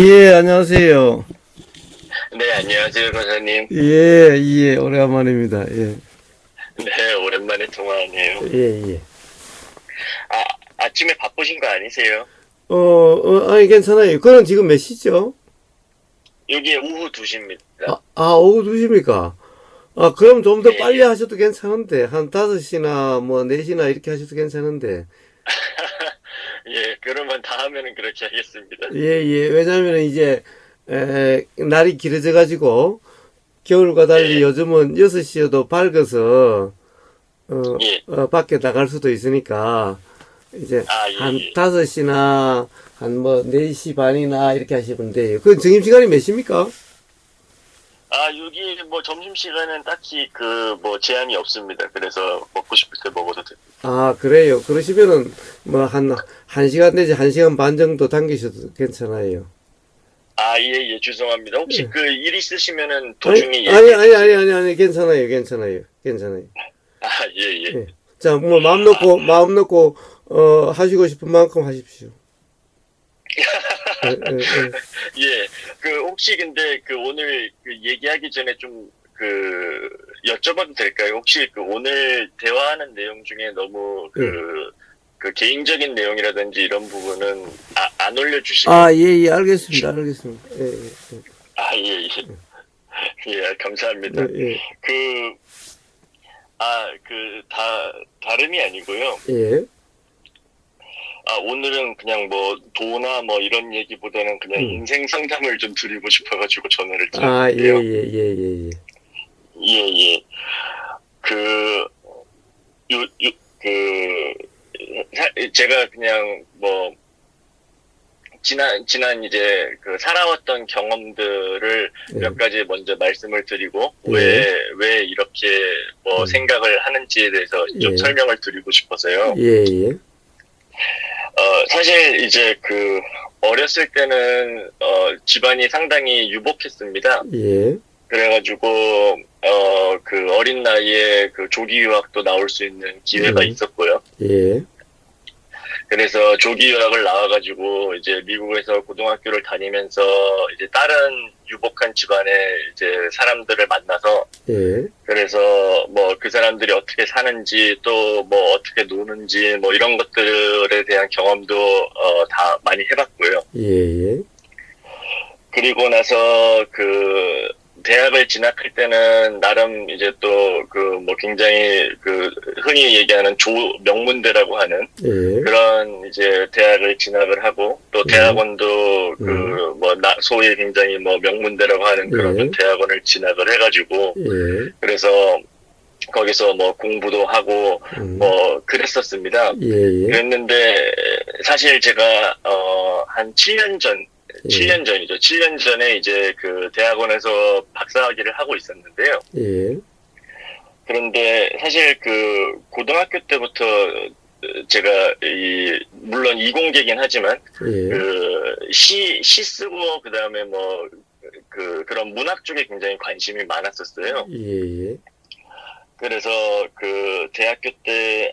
예, 안녕하세요. 네, 안녕하세요, 권사님. 예, 예, 오래간만입니다. 예, 네, 오랜만에 통화하네요. 예, 예. 아, 아침에 바쁘신 거 아니세요? 아니, 괜찮아요. 그건 지금 몇 시죠? 여기 오후 2시입니다. 오후 2시입니까? 그럼 좀 더 네, 빨리 예. 하셔도 괜찮은데, 한 5시나 뭐 4시나 이렇게 하셔도 괜찮은데. 예, 그러면 다음에는 그렇게 하겠습니다. 예, 예. 왜냐면 이제, 날이 길어져가지고, 겨울과 달리 예, 요즘은 6시여도 밝아서, 예. 밖에 나갈 수도 있으니까, 이제 아, 예, 한 예. 5시나 한 뭐 4시 반이나 이렇게 하시면 돼요. 그 점심시간이 몇 시입니까? 여기 뭐 점심시간은 딱히 뭐 제한이 없습니다. 그래서 먹고 싶을 때 먹어도 됩니다. 그래요. 그러시면은 뭐 한 1시간 내지 1시간 반 정도 당기셔도 괜찮아요. 아, 예, 예, 죄송합니다. 혹시 예. 일 있으시면은 아니, 도중에 아니, 얘기해 아니, 아니, 주세요. 아니, 아니, 괜찮아요. 괜찮아요. 괜찮아요. 아, 예, 예. 예. 자, 뭐 마음 놓고 하시고 싶은 만큼 하십시오. 예, 예, 예. 예, 혹시 근데 오늘 얘기하기 전에 좀 여쭤봐도 될까요? 혹시 오늘 대화하는 내용 중에 너무 예. 개인적인 내용이라든지 이런 부분은 안 올려주시면, 예, 예, 알겠습니다. 알겠습니다. 예, 예, 예, 예. 예, 감사합니다. 예, 예. 그, 다름이 아니고요. 예. 오늘은 그냥 뭐, 도나 뭐 이런 얘기보다는 그냥 음. 인생 상담을 좀 드리고 싶어가지고 전화를 예, 드렸는데요. 예, 예, 예, 예. 예, 예. 그, 요, 요, 그, 제가 그냥 뭐, 지난 이제 살아왔던 경험들을 몇 예, 가지 먼저 말씀을 드리고, 예, 왜 이렇게 뭐 음, 생각을 하는지에 대해서 좀 예, 설명을 드리고 싶어서요. 예, 예, 사실 이제 어렸을 때는, 집안이 상당히 유복했습니다. 예, 그래가지고, 어린 나이에 조기 유학도 나올 수 있는 기회가 음, 있었고요. 예, 그래서 조기 유학을 나와가지고 이제 미국에서 고등학교를 다니면서 이제 다른 유복한 집안의 이제 사람들을 만나서 예, 그래서 뭐 그 사람들이 어떻게 사는지 또 뭐 어떻게 노는지 뭐 이런 것들에 대한 경험도 다 많이 해봤고요. 예, 예, 그리고 나서 대학을 진학할 때는 나름 이제 또 뭐 굉장히 흔히 얘기하는 명문대라고 하는 예, 그런 이제 대학을 진학을 하고 또 음, 대학원도 음, 소위 굉장히 뭐 명문대라고 하는 그런 예, 대학원을 진학을 해가지고 예, 그래서 거기서 뭐 공부도 하고 음, 뭐 그랬었습니다. 예, 예, 그랬는데 사실 제가 한 7년 전 예, 7년 전이죠. 7년 전에 이제 대학원에서 박사학위를 하고 있었는데요. 예, 그런데 사실 고등학교 때부터 제가 물론 이공계긴 하지만 예, 시 쓰고 그다음에 뭐 그런 문학 쪽에 굉장히 관심이 많았었어요. 예, 그래서 대학교 때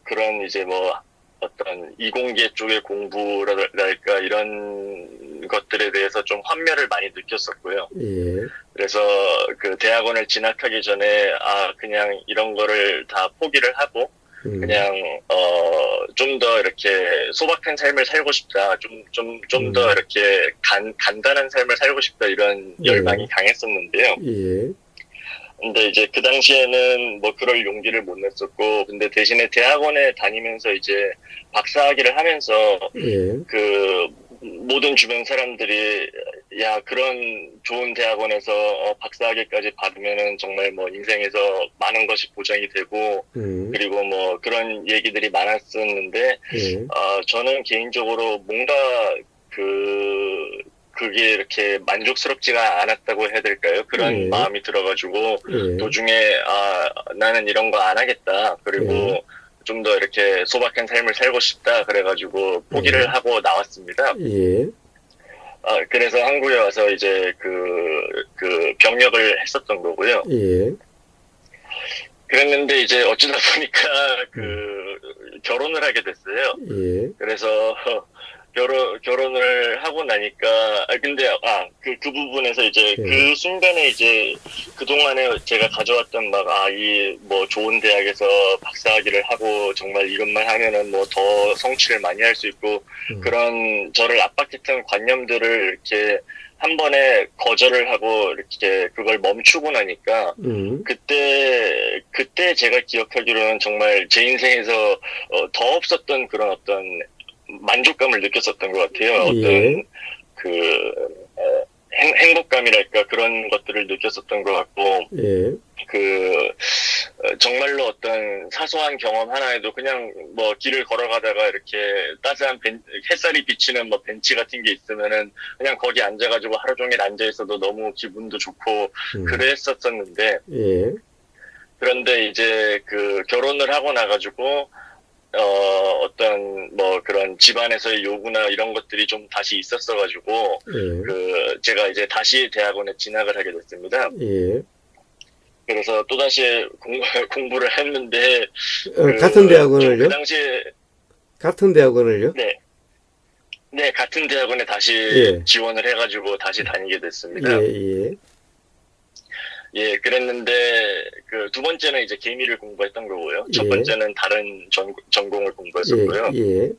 그런 이제 뭐 어떤 이공계 쪽의 공부랄까 이런 것들에 대해서 좀 환멸을 많이 느꼈었고요. 예, 그래서 대학원을 진학하기 전에 그냥 이런 거를 다 포기를 하고 음, 그냥 좀 더 이렇게 소박한 삶을 살고 싶다. 좀 더 음, 이렇게 간단한 삶을 살고 싶다 이런 예, 열망이 강했었는데요. 예, 근데 이제 그 당시에는 뭐 그럴 용기를 못 냈었고 근데 대신에 대학원에 다니면서 이제 박사학위를 하면서 예, 모든 주변 사람들이 야 그런 좋은 대학원에서 박사학위까지 받으면은 정말 뭐 인생에서 많은 것이 보장이 되고 음, 그리고 뭐 그런 얘기들이 많았었는데 예, 저는 개인적으로 뭔가 그게 이렇게 만족스럽지가 않았다고 해야 될까요? 그런 예, 마음이 들어가지고 예, 도중에 나는 이런 거 안 하겠다. 예, 그리고 좀 더 이렇게 소박한 삶을 살고 싶다. 그래가지고 포기를 예, 하고 나왔습니다. 예, 그래서 한국에 와서 이제 병역을 했었던 거고요. 예, 그랬는데 이제 어쩌다 보니까 음, 결혼을 하게 됐어요. 예, 그래서 결혼을 하고 나니까, 근데, 그 부분에서 이제, 예. 그 순간에 이제, 그동안에 제가 가져왔던 막, 뭐, 좋은 대학에서 박사학위를 하고, 정말 이것만 하면은 뭐, 더 성취를 많이 할 수 있고, 그런 저를 압박했던 관념들을 이렇게, 한 번에 거절을 하고, 이렇게, 그걸 멈추고 나니까, 그때 제가 기억하기로는 정말 제 인생에서, 더 없었던 그런 어떤, 만족감을 느꼈었던 것 같아요. 예. 어떤 행복감이랄까 그런 것들을 느꼈었던 것 같고 예. 정말로 어떤 사소한 경험 하나에도 그냥 뭐 길을 걸어가다가 이렇게 따스한 햇살이 비치는 뭐 벤치 같은 게 있으면은 그냥 거기 앉아가지고 하루 종일 앉아 있어도 너무 기분도 좋고 그랬었었는데 예. 그런데 이제 결혼을 하고 나가지고 어떤, 뭐, 그런 집안에서의 요구나 이런 것들이 좀 다시 있었어가지고, 예. 제가 이제 다시 대학원에 진학을 하게 됐습니다. 예. 그래서 또다시 공부를 했는데, 같은 대학원을요? 당시에, 같은 대학원을요? 네. 네, 같은 대학원에 다시 예. 지원을 해가지고 다시 다니게 됐습니다. 예. 예, 그랬는데, 두 번째는 이제 계미를 공부했던 거고요. 예. 첫 번째는 다른 전공을 공부했었고요. 예.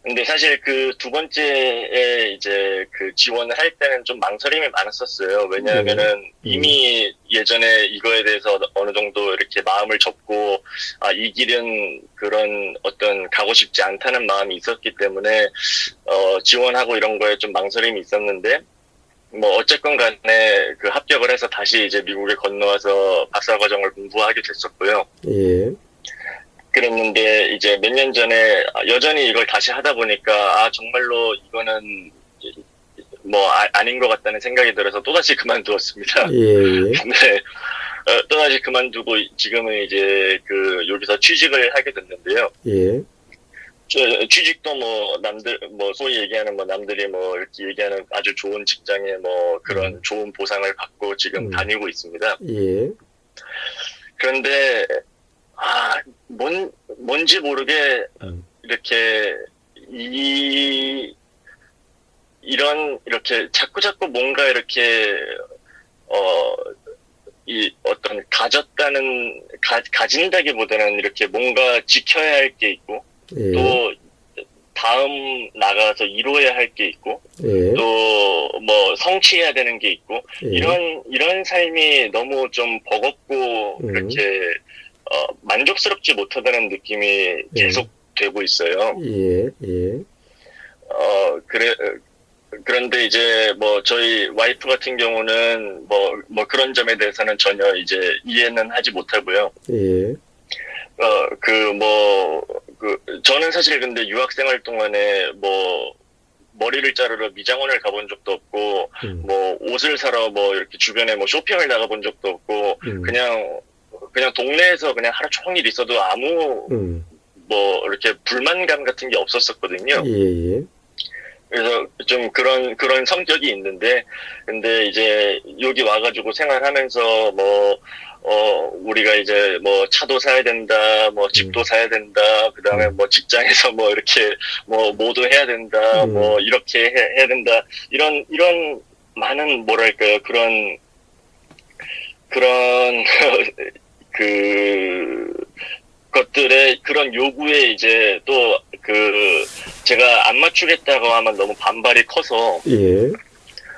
근데 사실 두 번째에 이제 지원을 할 때는 좀 망설임이 많았었어요. 왜냐하면은 이미 예전에 이거에 대해서 어느 정도 이렇게 마음을 접고, 이 길은 그런 어떤 가고 싶지 않다는 마음이 있었기 때문에, 지원하고 이런 거에 좀 망설임이 있었는데, 뭐 어쨌건 간에 합격을 해서 다시 이제 미국에 건너와서 박사과정을 공부하게 됐었고요. 예. 그랬는데 이제 몇 년 전에 여전히 이걸 다시 하다 보니까 정말로 이거는 뭐 아닌 것 같다는 생각이 들어서 또다시 그만두었습니다. 예. 근데 또다시 그만두고 지금은 이제 여기서 취직을 하게 됐는데요. 예. 취직도 뭐 뭐 소위 얘기하는 뭐 남들이 뭐 이렇게 얘기하는 아주 좋은 직장에 뭐 그런 좋은 보상을 받고 지금 다니고 있습니다. 예. 그런데 뭔지 모르게 이렇게 이렇게 자꾸 뭔가 이렇게 이 어떤 가진다기보다는 이렇게 뭔가 지켜야 할 게 있고 예. 또 다음 나가서 이루어야 할 게 있고 예. 또 뭐 성취해야 되는 게 있고 예. 이런 삶이 너무 좀 버겁고 이렇게 만족스럽지 못하다는 느낌이 계속 되고 있어요. 예. 예. 그런데 이제 뭐 저희 와이프 같은 경우는 뭐 그런 점에 대해서는 전혀 이제 이해는 하지 못하고요. 예. 저는 사실 근데 유학생활 동안에 뭐 머리를 자르러 미장원을 가본 적도 없고, 뭐 옷을 사러 뭐 이렇게 주변에 뭐 쇼핑을 나가본 적도 없고, 그냥 동네에서 그냥 하루 종일 있어도 아무 뭐 이렇게 불만감 같은 게 없었었거든요. 예. 그래서 좀 그런 성격이 있는데, 근데 이제 여기 와가지고 생활하면서 우리가 이제 뭐 차도 사야 된다, 뭐 집도 사야 된다, 그 다음에 뭐 직장에서 뭐 이렇게 뭐도 해야 된다, 뭐 이렇게 해야 된다, 이런 많은 뭐랄까요, 그런 것들의 그런 요구에 이제 또 제가 안 맞추겠다고 하면 너무 반발이 커서 예.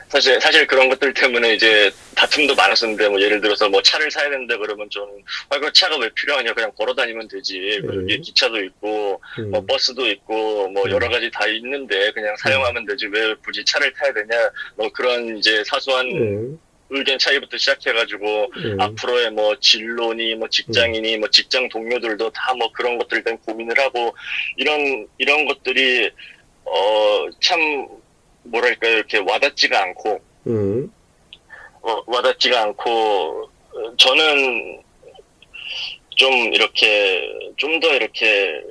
사실 그런 것들 때문에 이제 다툼도 많았었는데 뭐 예를 들어서 뭐 차를 사야 된다 그러면 저는 그 차가 왜 필요하냐, 그냥 걸어 다니면 되지. 여기 기차도 있고 뭐 버스도 있고 뭐 여러 가지 다 있는데 그냥 사용하면 되지 왜 굳이 차를 타야 되냐, 뭐 그런 이제 사소한 의견 차이부터 시작해가지고 앞으로의 뭐 진로니 뭐 직장이니 뭐 직장 동료들도 다 뭐 그런 것들 때문에 고민을 하고 이런 것들이 참 뭐랄까요, 이렇게 와닿지가 않고 저는 좀 이렇게 좀 더 이렇게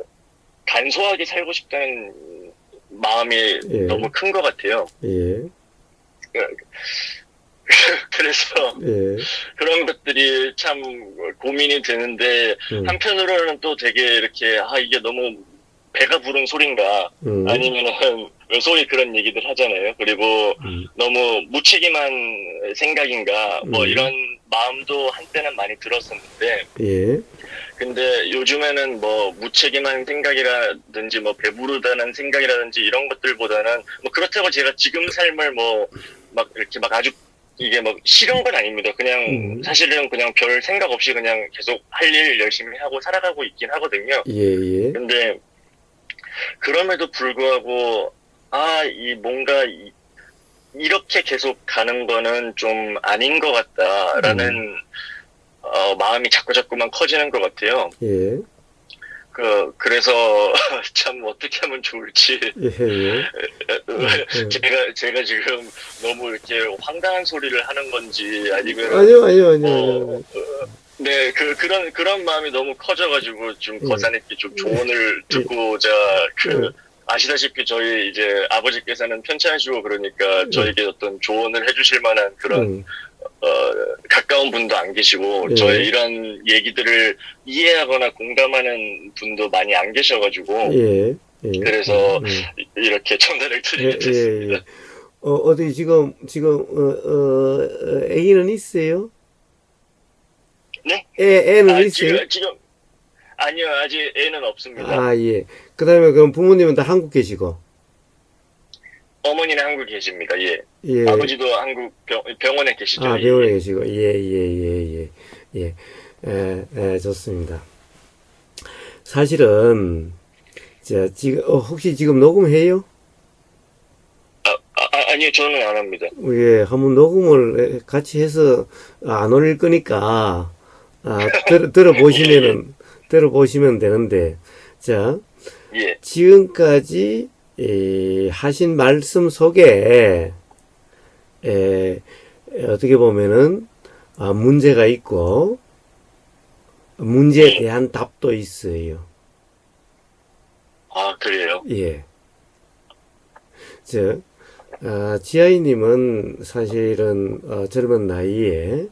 간소하게 살고 싶다는 마음이 너무 큰 것 같아요. 예. 그래서 예. 그런 것들이 참 고민이 되는데 한편으로는 또 되게 이렇게 이게 너무 배가 부른 소린가 아니면은 왜 소위 그런 얘기들 하잖아요. 그리고 너무 무책임한 생각인가 뭐 이런 마음도 한때는 많이 들었었는데 예. 근데 요즘에는 뭐 무책임한 생각이라든지 뭐 배부르다는 생각이라든지 이런 것들보다는 뭐 그렇다고 제가 지금 삶을 뭐 막 이렇게 막 아주 이게 막 싫은 건 아닙니다. 그냥 사실은 그냥 별 생각 없이 그냥 계속 할 일 열심히 하고 살아가고 있긴 하거든요. 예, 예. 근데 그럼에도 불구하고 이 뭔가 이렇게 계속 가는 거는 좀 아닌 것 같다라는 마음이 자꾸만 커지는 것 같아요. 예. 그래서 참 어떻게 하면 좋을지 예, 예. 제가 지금 너무 이렇게 황당한 소리를 하는 건지 아니면 아니요. 네, 그런 마음이 너무 커져가지고 좀 거사님께 좀 조언을 듣고자 아시다시피 저희 이제 아버지께서는 편찮으시고 그러니까 저에게 어떤 조언을 해주실 만한 그런 가까운 분도 안 계시고 저의 이런 얘기들을 이해하거나 공감하는 분도 많이 안 계셔가지고 그래서 이렇게 전화를 드리게 됐습니다. 어디 지금 애기는 있어요? 네? 애는 있어요? 지금 아니요, 아직 애는 없습니다. 아, 예. 그 다음에 그럼 부모님은 다 한국 계시고? 어머니는 한국에 계십니다. 예. 예. 아버지도 한국 병원에 계시죠. 아, 병원에 계시고. 좋습니다. 사실은, 지금, 혹시 지금 녹음해요? 아니요, 저는 안 합니다. 예, 한번 녹음을 같이 해서 안 올릴 거니까, 들어보시면 되는데, 자, 예. 지금까지, 하신 말씀 속에, 어떻게 보면은, 문제가 있고, 문제에 대한 답도 있어요. 아, 그래요? 예. 지아이님은 사실은, 젊은 나이에,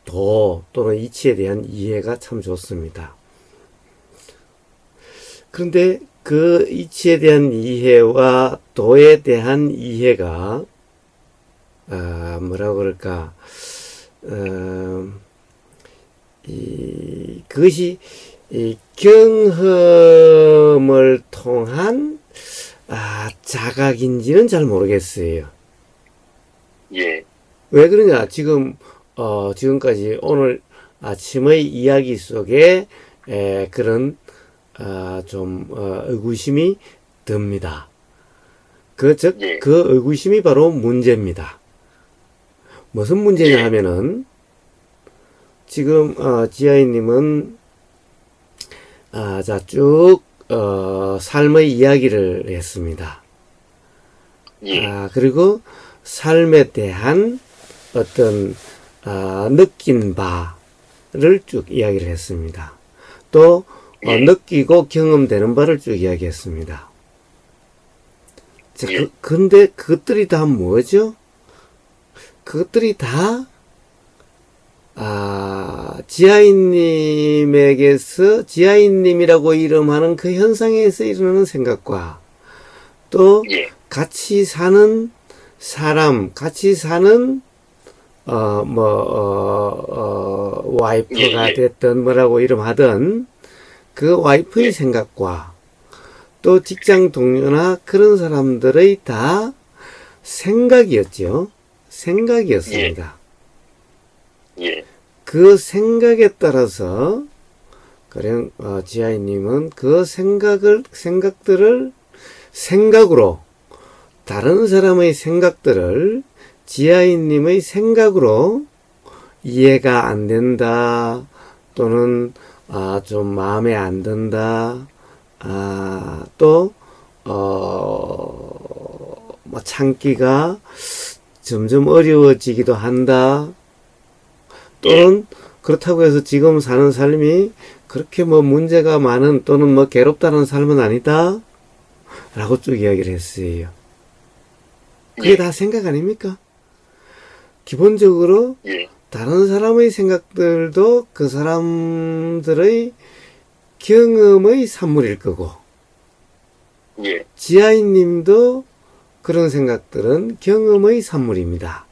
도 또는 이치에 대한 이해가 참 좋습니다. 그런데 그 이치에 대한 이해와 도에 대한 이해가 뭐라고 그럴까 그것이 이 경험을 통한 자각인지는 잘 모르겠어요. 예. 왜 그러냐? 지금까지 오늘 아침의 이야기 속에 그런 의구심이 듭니다. 그 의구심이 바로 문제입니다. 무슨 문제냐 하면은, 지금, 지아이님은, 삶의 이야기를 했습니다. 그리고 삶에 대한 어떤, 느낀 바를 쭉 이야기를 했습니다. 또, 느끼고 경험되는 바를 쭉 이야기했습니다. 근데 그것들이 다 뭐죠? 그것들이 다, 지아이님이라고 이름하는 그 현상에서 일어나는 생각과 또 같이 사는 사람, 같이 사는, 와이프가 됐든 뭐라고 이름하든 그 와이프의 생각과 또 직장 동료나 그런 사람들의 다 생각이었죠. 생각이었습니다. 그 생각에 따라서 그냥 지아이님은 그 생각들을 생각으로 다른 사람의 생각들을 지아이님의 생각으로 이해가 안 된다 또는 좀 마음에 안 든다 또 참기가 점점 어려워지기도 한다 또는 그렇다고 해서 지금 사는 삶이 그렇게 문제가 많은 또는 괴롭다는 삶은 아니다 라고 쭉 이야기를 했어요. 그게 다 생각 아닙니까? 기본적으로 다른 사람의 생각들도 그 사람들의 경험의 산물일 거고, 예, 지아이님도 그런 생각들은 경험의 산물입니다.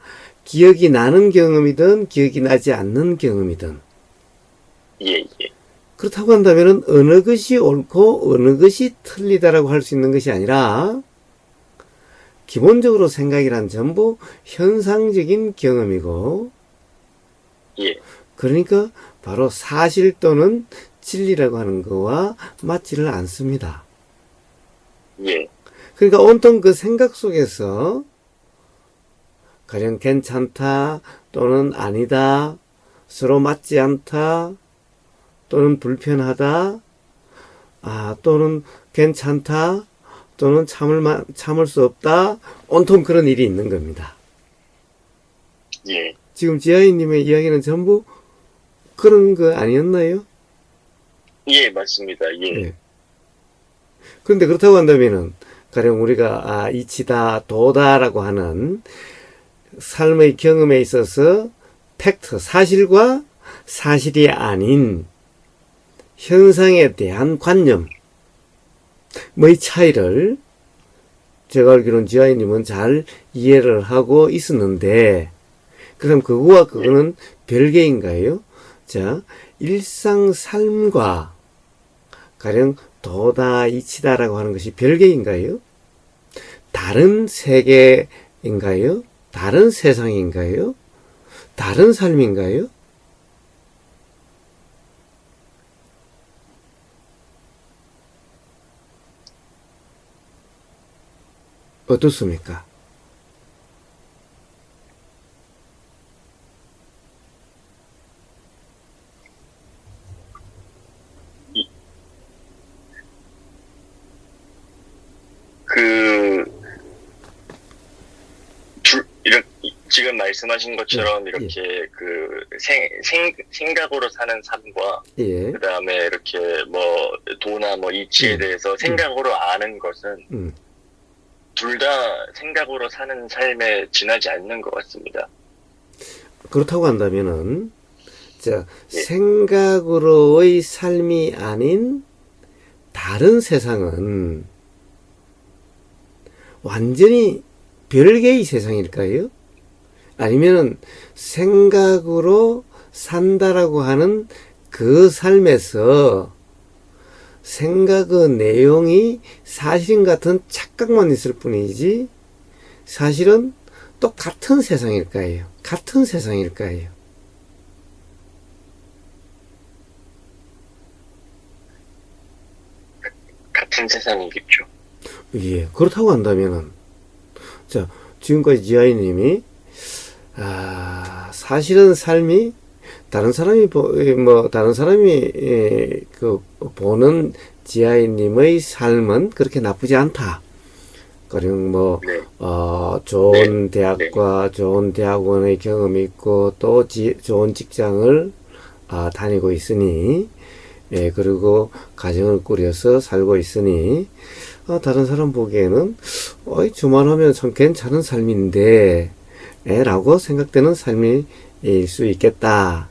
기억이 나는 경험이든 기억이 나지 않는 경험이든. 예, 예, 그렇다고 한다면 어느 것이 옳고 어느 것이 틀리다라고 할 수 있는 것이 아니라 기본적으로 생각이란 전부 현상적인 경험이고, 예, 그러니까 바로 사실 또는 진리라고 하는 거와 맞지를 않습니다. 예, 그러니까 온통 그 생각 속에서 가령 괜찮다 또는 아니다, 서로 맞지 않다 또는 불편하다, 또는 괜찮다 또는 참을 수 없다, 온통 그런 일이 있는 겁니다. 예, 지금 지아이님의 이야기는 전부 그런 거 아니었나요? 예, 맞습니다. 예, 예. 그런데 그렇다고 한다면은 가령 우리가 이치다 도다라고 하는 삶의 경험에 있어서 팩트, 사실과 사실이 아닌 현상에 대한 관념의 차이를 제가 알기로는 지아이님은 잘 이해를 하고 있었는데, 그럼 그거와 그거는 별개인가요? 자, 일상 삶과 가령 도다, 이치다라고 하는 것이 별개인가요? 다른 세계인가요? 다른 세상인가요? 다른 삶인가요? 어떻습니까? 그, 지금 말씀하신 것처럼 이렇게 생각으로 사는 삶과, 예. 그 다음에 이렇게 도나 이치에 대해서 생각으로 아는 것은 둘 다 생각으로 사는 삶에 지나지 않는 것 같습니다. 그렇다고 한다면은, 자, 예. 생각으로의 삶이 아닌 다른 세상은 완전히 별개의 세상일까요? 아니면 생각으로 산다라고 하는 그 삶에서 생각의 내용이 사실인 같은 착각만 있을 뿐이지 사실은 또 같은 세상일까요? 같은 세상일까요? 같은 세상이겠죠. 예, 그렇다고 한다면은, 자, 지금까지 지아이님이, 사실은 삶이, 다른 사람이, 보는 지아이님의 삶은 그렇게 나쁘지 않다. 가령 네, 좋은 대학과 좋은 대학원의 경험이 있고, 또 좋은 직장을, 다니고 있으니, 예, 그리고 가정을 꾸려서 살고 있으니, 다른 사람 보기에는, 저만하면 참 괜찮은 삶인데, 라고 생각되는 삶일 수 있겠다.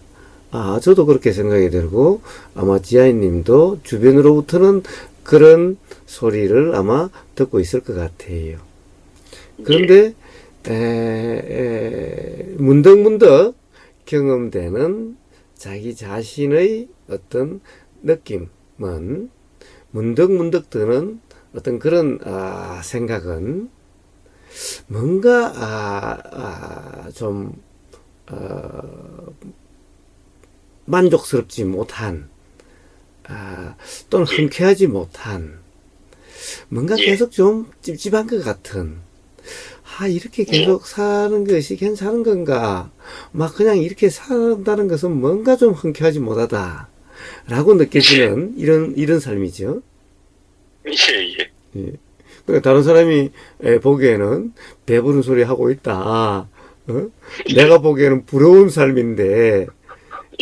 저도 그렇게 생각이 들고, 아마 지아이님도 주변으로부터는 그런 소리를 아마 듣고 있을 것 같아요. 그런데, 문득문득 경험되는 자기 자신의 어떤 느낌은, 문득문득 드는 어떤 그런 생각은 뭔가 좀 만족스럽지 못한, 또는 흔쾌하지 못한, 뭔가 계속 좀 찝찝한 것 같은, 이렇게 계속 사는 것이 괜찮은 건가? 막 그냥 이렇게 산다는 것은 뭔가 좀 흔쾌하지 못하다. 라고 느껴지는 이런 삶이죠. 예, 예. 예. 그러니까 다른 사람이 보기에는 배부른 소리 하고 있다. 내가 보기에는 부러운 삶인데,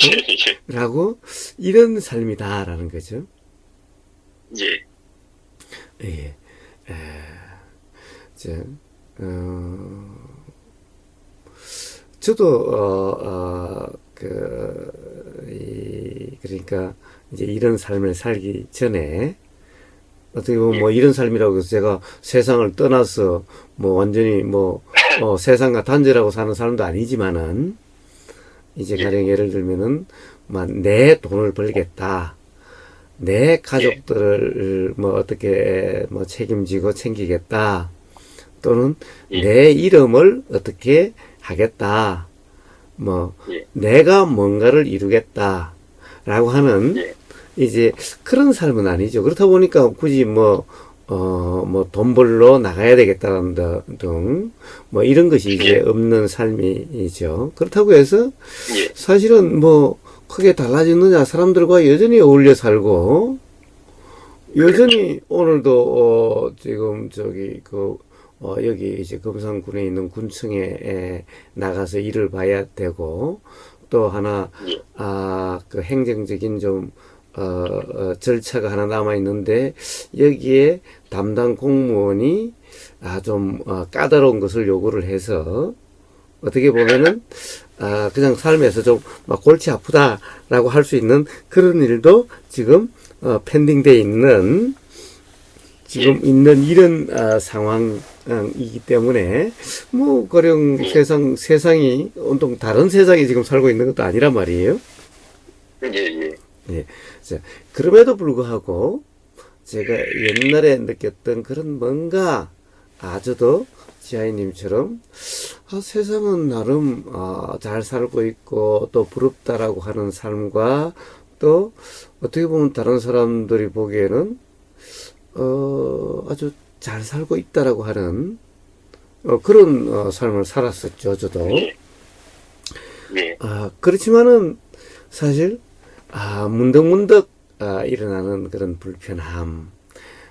예, 라고 이런 삶이다라는 거죠. 예, 예. 자, 저도 그러니까 이제 이런 삶을 살기 전에 어떻게 보면 뭐 이런 삶이라고 해서 제가 세상을 떠나서 뭐 완전히 뭐 세상과 단절하고 사는 사람도 아니지만은 이제 가령 예를 들면은 내 돈을 벌겠다. 내 가족들을 뭐 어떻게 뭐 책임지고 챙기겠다. 또는 내 이름을 어떻게 하겠다. 뭐 내가 뭔가를 이루겠다. 라고 하는 이제 그런 삶은 아니죠. 그렇다 보니까 굳이 뭐 돈 벌러 나가야 되겠다는 등, 뭐 이런 것이 이제 없는 삶이죠. 그렇다고 해서 사실은 뭐 크게 달라지느냐, 사람들과 여전히 어울려 살고, 여전히 오늘도, 지금 여기 이제 금산군에 있는 군청에 나가서 일을 봐야 되고, 또 하나, 그 행정적인 좀, 절차가 하나 남아 있는데, 여기에 담당 공무원이, 좀, 까다로운 것을 요구를 해서, 어떻게 보면은, 그냥 삶에서 좀, 막 골치 아프다라고 할 수 있는 그런 일도 지금, 펜딩돼 있는, 지금 있는 이런, 상황이기 때문에, 뭐, 가령 세상이, 온통 다른 세상에 지금 살고 있는 것도 아니란 말이에요. 예. 자, 그럼에도 불구하고 제가 옛날에 느꼈던 그런 뭔가 아주도 지아이님처럼 세상은 나름 잘 살고 있고 또 부럽다라고 하는 삶과 또 어떻게 보면 다른 사람들이 보기에는 아주 잘 살고 있다라고 하는 그런 삶을 살았었죠, 저도. 그렇지만은 사실 문득문득 일어나는 그런 불편함,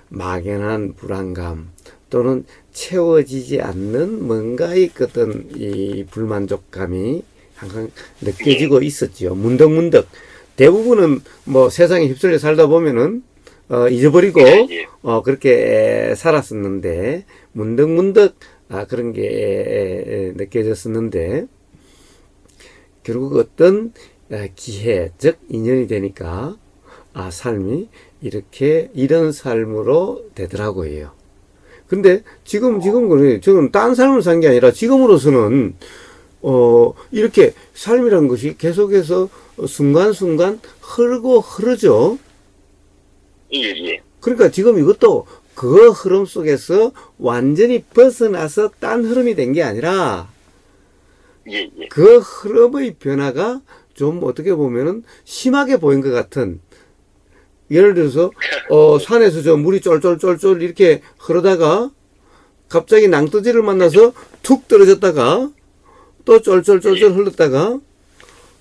막연한 불안감, 또는 채워지지 않는 뭔가의 어떤 이 불만족감이 항상 느껴지고 있었지요. 문득문득. 대부분은 뭐 세상에 휩쓸려 살다 보면은 잊어버리고 그렇게 살았었는데 문득문득 그런 게 느껴졌었는데 결국 어떤 기회, 즉 인연이 되니까 삶이 이런 삶으로 되더라고요. 근데 지금 저는 딴 삶을 산 게 아니라 지금으로서는 이렇게 삶이란 것이 계속해서 순간순간 흐르죠. 그러니까 지금 이것도 그 흐름 속에서 완전히 벗어나서 딴 흐름이 된 게 아니라 그 흐름의 변화가 좀 어떻게 보면은 심하게 보인 것 같은, 예를 들어서 산에서 저 물이 쫄쫄쫄쫄 이렇게 흐르다가 갑자기 낭떠지를 만나서 툭 떨어졌다가 또 쫄쫄쫄쫄 흘렀다가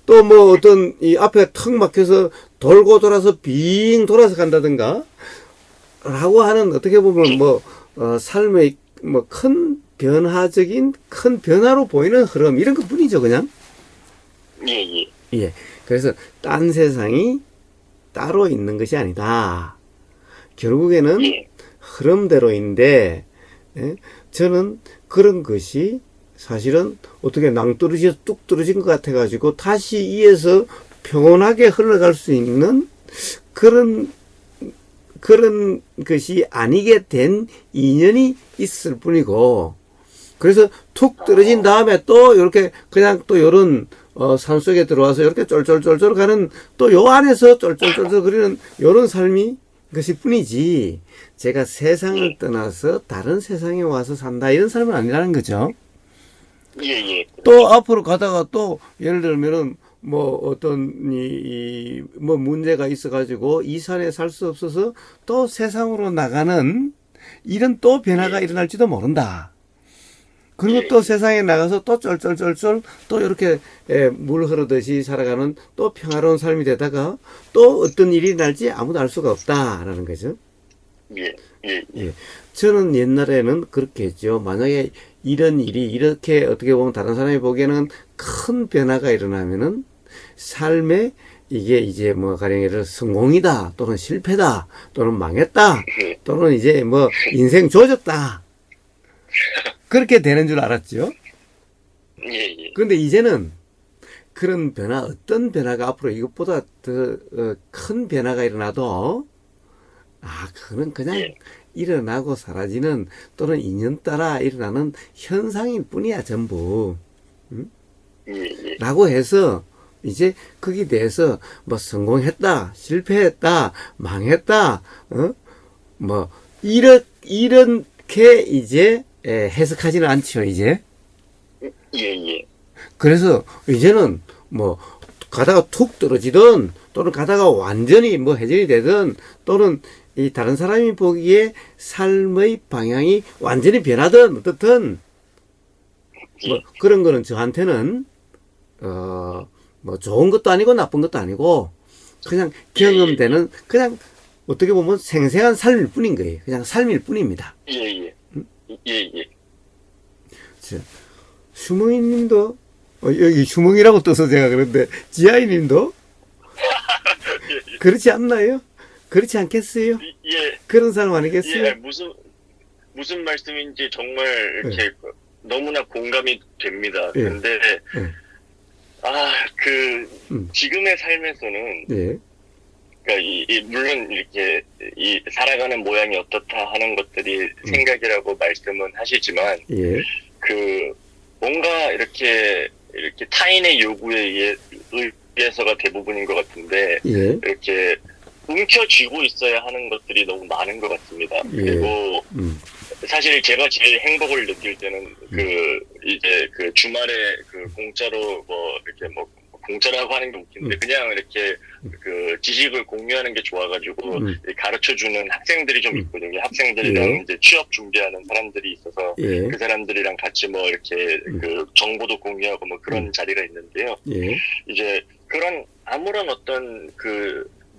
또 뭐 어떤 이 앞에 턱 막혀서 돌고 돌아서 빙 돌아서 간다든가 라고 하는, 어떻게 보면 뭐 삶의 뭐 큰 변화적인 큰 변화로 보이는 흐름, 이런 것 뿐이죠, 그냥. 예. 그래서 딴 세상이 따로 있는 것이 아니다. 결국에는 흐름대로인데, 저는 그런 것이 사실은 어떻게 낭떠러지에서 뚝 떨어진 것 같아가지고 다시 이에서 평온하게 흘러갈 수 있는 그런 것이 아니게 된 인연이 있을 뿐이고, 그래서 툭 떨어진 다음에 또 이렇게 그냥 또 요런 산속에 들어와서 이렇게 쫄쫄쫄쫄 가는, 또 요 안에서 쫄쫄쫄쫄 그리는 요런 삶이 것이 뿐이지, 제가 세상을 떠나서 다른 세상에 와서 산다 이런 삶은 아니라는 거죠. 또 앞으로 가다가 또 예를 들면은 뭐 어떤 뭐 문제가 있어가지고 이 산에 살 수 없어서 또 세상으로 나가는 이런 또 변화가 일어날지도 모른다. 그리고 또 세상에 나가서 또 쫄쫄쫄쫄 또 이렇게 물 흐르듯이 살아가는 또 평화로운 삶이 되다가 또 어떤 일이 날지 아무도 알 수가 없다라는 거죠. 예. 저는 옛날에는 그렇게 했죠. 만약에 이런 일이 이렇게 어떻게 보면 다른 사람이 보기에는 큰 변화가 일어나면은 삶에 이게 이제 뭐 가령 예를 들어 성공이다 또는 실패다 또는 망했다 또는 이제 뭐 인생 조졌다 그렇게 되는 줄 알았죠. 그런데 이제는 그런 변화, 어떤 변화가 앞으로 이것보다 더 큰 변화가 일어나도 그거는 그냥 예, 일어나고 사라지는 또는 인연 따라 일어나는 현상일 뿐이야, 전부. 예, 예, 라고 해서 이제 거기에 대해서 뭐 성공했다, 실패했다, 망했다, 뭐 이렇게 이제 해석하지는 않죠, 이제. 예, 예. 그래서 이제는 뭐 가다가 툭 떨어지든 또는 가다가 완전히 뭐 해결이 되든 또는 이 다른 사람이 보기에 삶의 방향이 완전히 변하든 어떻든 뭐 그런 거는 저한테는 뭐 좋은 것도 아니고 나쁜 것도 아니고 그냥 경험되는 그냥 어떻게 보면 생생한 삶일 뿐인 거예요. 그냥 삶일 뿐입니다. 예, 예. 예, 예. 슈몽이 님도 여기 슈몽이라고 떠서 제가 그런데 지아이 님도 그렇지 않나요? 그렇지 않겠어요? 예, 그런 사람 아니겠어요? 예, 무슨 말씀인지 정말 이렇게 너무나 공감이 됩니다. 예. 근데, 예. 지금의 삶에서는, 예. 그러니까 물론 이렇게, 살아가는 모양이 어떻다 하는 것들이 생각이라고 말씀은 하시지만, 예. 뭔가 이렇게 타인의 요구에 의해서가 대부분인 것 같은데, 예. 이렇게 움켜쥐고 있어야 하는 것들이 너무 많은 것 같습니다. 예. 그리고 사실 제가 제일 행복을 느낄 때는 이제 주말에 공짜로 이렇게 공짜라고 하는 게 웃긴데 그냥 이렇게 지식을 공유하는 게 좋아가지고 가르쳐주는 학생들이 좀 있거든요. 학생들이랑 예. 이제 취업 준비하는 사람들이 있어서 예. 그 사람들이랑 같이 이렇게 정보도 공유하고 그런 자리가 있는데요. 예. 이제 그런 아무런 어떤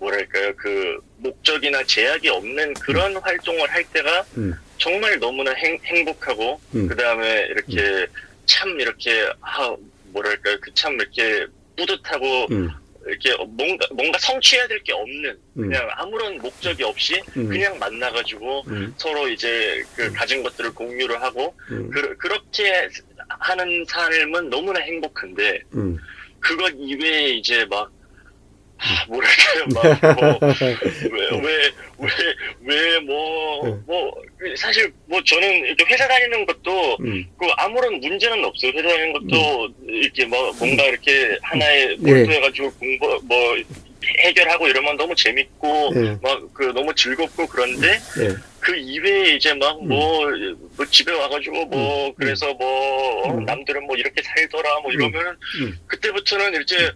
뭐랄까요, 목적이나 제약이 없는 그런 활동을 할 때가 정말 너무나 행복하고, 그 다음에 이렇게 참 이렇게, 뭐랄까요, 참 이렇게 뿌듯하고, 이렇게 뭔가 성취해야 될 게 없는, 그냥 아무런 목적이 없이 그냥 만나가지고 서로 이제 가진 것들을 공유를 하고, 그렇게 하는 삶은 너무나 행복한데, 그것 이외에 이제 뭐랄까요, 사실, 저는 이렇게 회사 다니는 것도, 아무런 문제는 없어요. 회사 다니는 것도, 이렇게 뭔가 이렇게 하나에 몰두해가지고 해결하고 이러면 너무 재밌고, 너무 즐겁고 그런데, 그 이외에 이제 집에 와가지고 그래서 남들은 이렇게 살더라 이러면은, 그때부터는 이제,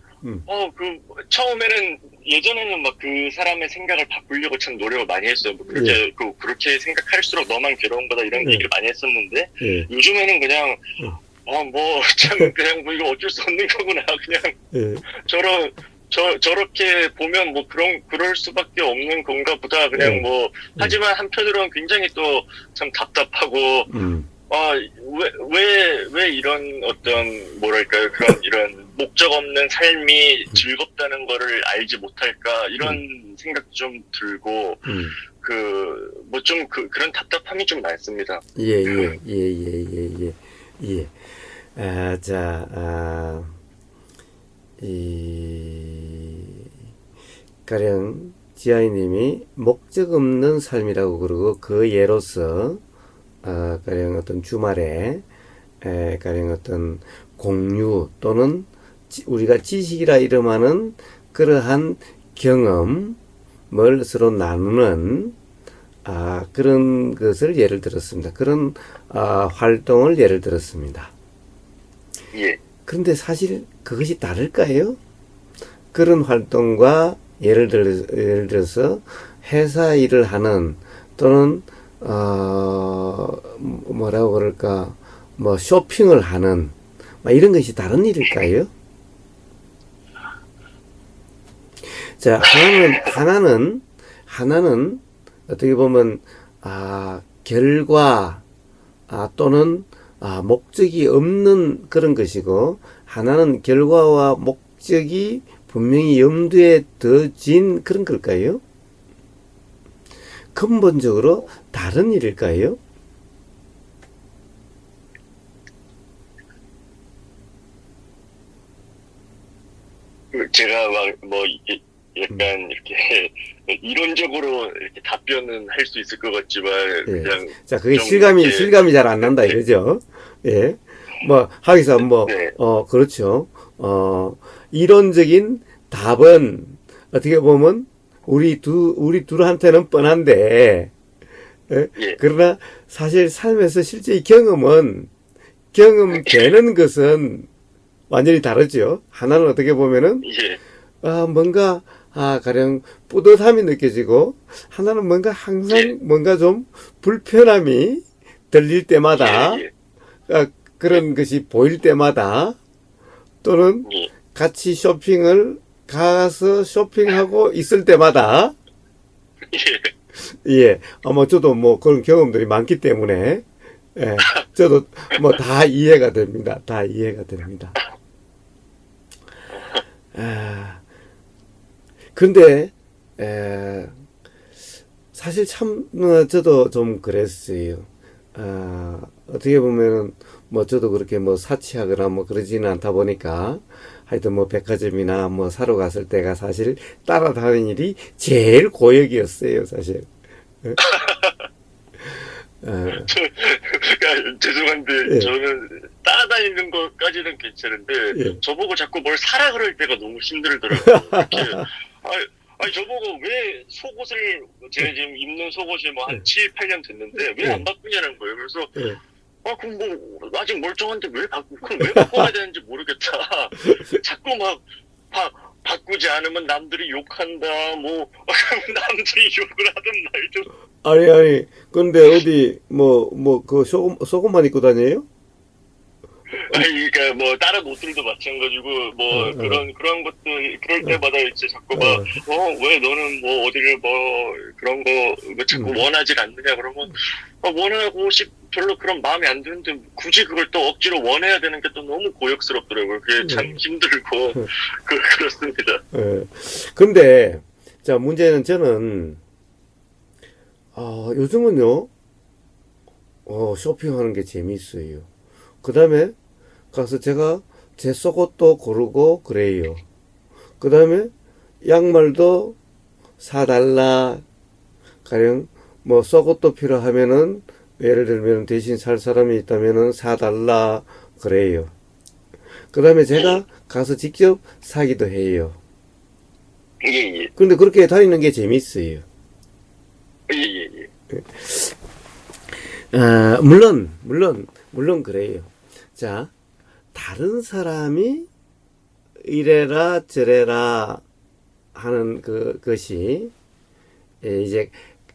처음에는, 예전에는 그 사람의 생각을 바꾸려고 참 노력을 많이 했어요. 그렇게 생각할수록 너만 괴로운 거다 이런 얘기를 많이 했었는데, 요즘에는 그냥, 참, 그냥 이거 어쩔 수 없는 거구나. 그냥, 저렇게 보면 그럴 수밖에 없는 건가 보다. 그냥 하지만 한편으로는 굉장히 또 참 답답하고, 왜 이런 어떤, 뭐랄까요, 이런 목적 없는 삶이 즐겁다는 거를 알지 못할까, 이런 생각 좀 들고, 그런 답답함이 좀 많습니다. 예. 가령 지아이님이 목적 없는 삶이라고 그러고 그 예로서 가령 어떤 주말에 가령 어떤 공유 또는 우리가 지식이라 이름하는 그러한 경험을 서로 나누는 그런 것을 예를 들었습니다. 그런 활동을 예를 들었습니다. 예. 그런데 사실 그것이 다를까요? 그런 활동과 예를 들어서 회사 일을 하는 또는 뭐라고 그럴까 쇼핑을 하는 이런 것이 다른 일일까요? 자, 하나는 어떻게 보면 결과 또는 목적이 없는 그런 것이고, 하나는 결과와 목적이 분명히 염두에 둬진 그런 걸까요? 근본적으로 다른 일일까요? 제가 막 뭐 약간 이렇게 이론적으로 이렇게 답변은 할 수 있을 것 같지만 예. 그냥 자, 그게 좀 실감이 이렇게 잘 안 난다 네. 이거죠. 예. 뭐 하기사 네. 그렇죠. 이론적인 답은 어떻게 보면 우리 둘한테는 뻔한데, 예? 예. 그러나 사실 삶에서 실제 이 경험되는 것은 완전히 다르죠. 하나는 어떻게 보면은, 예. 뭔가, 가령 뿌듯함이 느껴지고, 하나는 뭔가 항상 예. 뭔가 좀 불편함이 들릴 때마다, 예. 그런 것이 보일 때마다, 또는 예. 같이 쇼핑을 가서 쇼핑하고 있을 때마다, 예. 예, 저도 뭐 그런 경험들이 많기 때문에, 예, 저도 뭐 다 이해가 됩니다. 다 이해가 됩니다. 근데, 사실 참, 저도 좀 그랬어요. 어떻게 보면은, 뭐, 저도 그렇게 뭐 사치하거나 뭐 그러지는 않다 보니까, 하여튼 뭐 백화점이나 뭐 사러 갔을 때가 사실 따라다니는 일이 제일 고역이었어요, 사실. 그러니까 죄송한데 예, 저는 따라다니는 것까지는 괜찮은데 예. 저보고 자꾸 뭘 사라 그럴 때가 너무 힘들더라고요. 이렇게 아니 저보고 왜 속옷을 제가 지금 입는 속옷이 뭐 한 예. 7, 8년 됐는데 왜 예. 안 바꾸냐는 거예요. 그래서 예. 그럼 뭐 아직 멀쩡한데 그럼 왜 바꿔야 되는지 모르겠다. 자꾸 막 바꾸지 않으면 남들이 욕한다. 뭐 남들이 욕을 하든 말든. 아니, 근데 어디, 그 속옷만 입고 다녀요? 아니, 그러니까 뭐 다른 옷들도 마찬가지고 뭐 그런 것들 그럴 때마다 이제 자꾸 막 왜 너는 뭐 어디를 뭐 그런 거왜 자꾸 원하지 않느냐 그러면 원하고 별로 그런 마음에 안 드는데 굳이 그걸 또 억지로 원해야 되는 게 또 너무 고역스럽더라고요. 그게 참 힘들고 그렇습니다. 예. 근데, 자, 문제는 저는, 요즘은요, 쇼핑하는 게 재밌어요. 그 다음에 가서 제가 제 속옷도 고르고 그래요. 그 다음에 양말도 사달라. 가령 뭐 속옷도 필요하면은 예를 들면 대신 살 사람이 있다면은 사달라 그래요. 그 다음에 제가 가서 직접 사기도 해요. 예. 그런데 그렇게 다니는 게 재밌어요. 예. 물론 그래요. 자, 다른 사람이 이래라 저래라 하는 것이 이제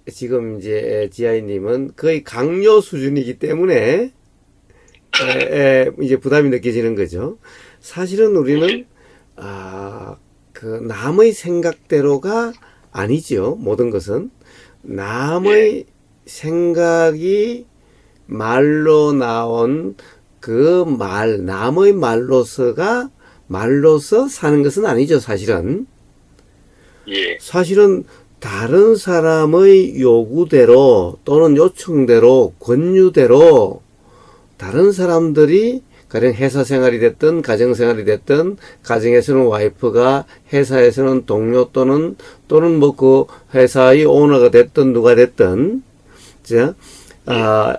지금 이제 지아이님은 거의 강요 수준이기 때문에 이제 부담이 느껴지는 거죠. 사실은 우리는 그 남의 생각대로가 아니죠. 모든 것은 남의 생각이 말로 나온 남의 말로서 사는 것은 아니죠, 사실은. 예. 사실은 다른 사람의 요구대로 또는 요청대로, 권유대로 다른 사람들이 가령 회사 생활이 됐든 가정 생활이 됐든 가정에서는 와이프가 회사에서는 동료 또는 뭐 그 회사의 오너가 됐든 누가 됐든 자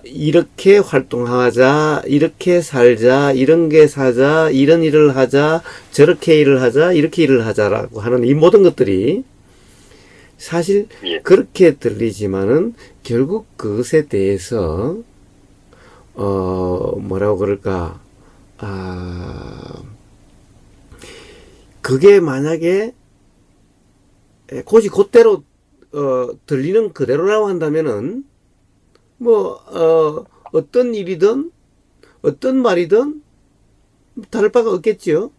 이렇게 활동하자, 이렇게 살자, 이런 게 사자, 이런 일을 하자, 저렇게 일을 하자, 이렇게 일을 하자라고 하는 이 모든 것들이 사실 그렇게 들리지만은 결국 그것에 대해서 뭐라고 그럴까 그게 만약에 곧이 그대로 들리는 그대로라고 한다면은 어떤 일이든 어떤 말이든 다를 바가 없겠지요.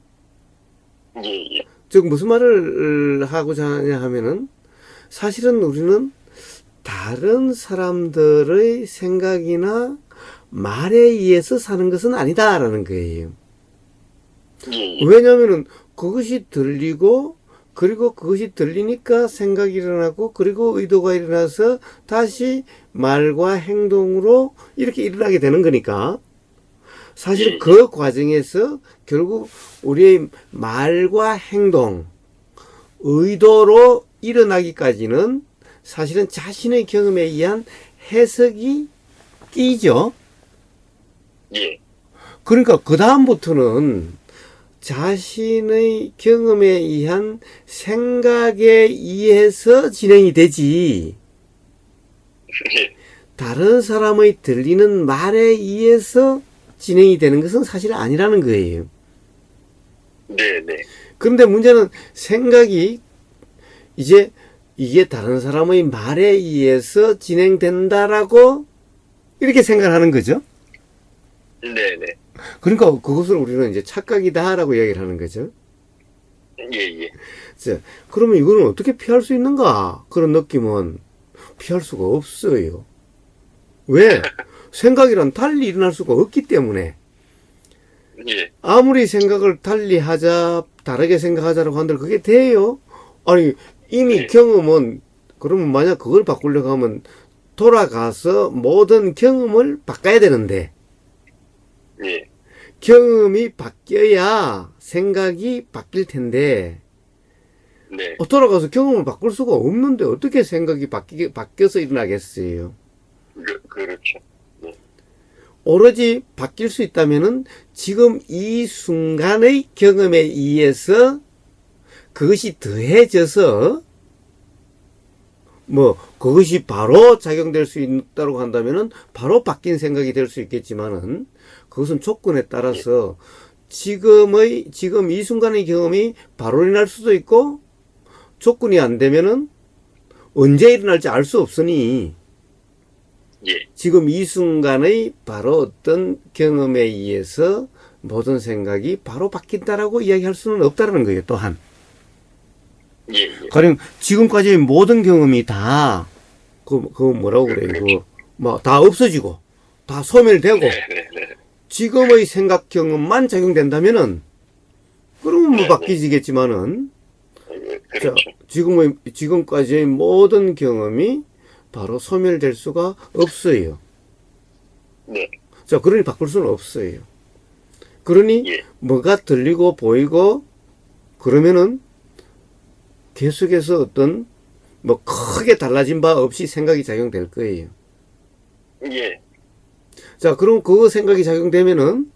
예. 즉 무슨 말을 하고자 하냐 하면은 사실은 우리는 다른 사람들의 생각이나 말에 의해서 사는 것은 아니다라는 거예요. 왜냐하면은 그것이 들리고 그리고 그것이 들리니까 생각이 일어나고 그리고 의도가 일어나서 다시 말과 행동으로 이렇게 일어나게 되는 거니까 사실 그 과정에서 결국 우리의 말과 행동 의도로 일어나기까지는 사실은 자신의 경험에 의한 해석이 끼죠. 예. 그러니까 그 다음부터는 자신의 경험에 의한 생각에 의해서 진행이 되지, 예. 다른 사람의 들리는 말에 의해서 진행이 되는 것은 사실 아니라는 거예요. 네, 네. 그런데 문제는 생각이 이제 이게 다른 사람의 말에 의해서 진행된다라고 이렇게 생각하는 거죠. 네, 네. 그러니까 그것을 우리는 이제 착각이다라고 이야기를 하는 거죠. 예, 예. 자, 그러면 이거는 어떻게 피할 수 있는가? 그런 느낌은 피할 수가 없어요. 왜? 생각이란 달리 일어날 수가 없기 때문에. 예. 아무리 생각을 달리 하자, 다르게 생각하자라고 한들 그게 돼요? 아니, 이미 네. 경험은, 그러면 만약 그걸 바꾸려고 하면 돌아가서 모든 경험을 바꿔야 되는데, 예. 경험이 바뀌어야 생각이 바뀔 텐데, 네. 돌아가서 경험을 바꿀 수가 없는데 어떻게 생각이 바뀌어서 일어나겠어요? 그렇죠. 네. 오로지 바뀔 수 있다면은 지금 이 순간의 경험에 의해서 그것이 더해져서 뭐 그것이 바로 작용될 수 있다고 한다면은 바로 바뀐 생각이 될 수 있겠지만은 그것은 조건에 따라서 지금 이 순간의 경험이 바로 일어날 수도 있고 조건이 안 되면은 언제 일어날지 알 수 없으니 예. 지금 이 순간의 바로 어떤 경험에 의해서 모든 생각이 바로 바뀐다라고 이야기할 수는 없다는 거예요. 또한 예. 예. 가령 지금까지의 모든 경험이 다 그 뭐라고 그래요? 그 뭐 다 없어지고 다 소멸되고 네, 네, 네. 지금의 생각 경험만 작용된다면은 그러면 뭐 네, 네. 바뀌지겠지만은 자, 그렇죠. 지금까지의 모든 경험이 바로 소멸될 수가 없어요. 네. 자, 그러니 바꿀 수는 없어요. 그러니 예. 뭐가 들리고 보이고 그러면은 계속해서 어떤 뭐 크게 달라진 바 없이 생각이 작용될 거예요. 예. 자, 그럼 그 생각이 작용되면은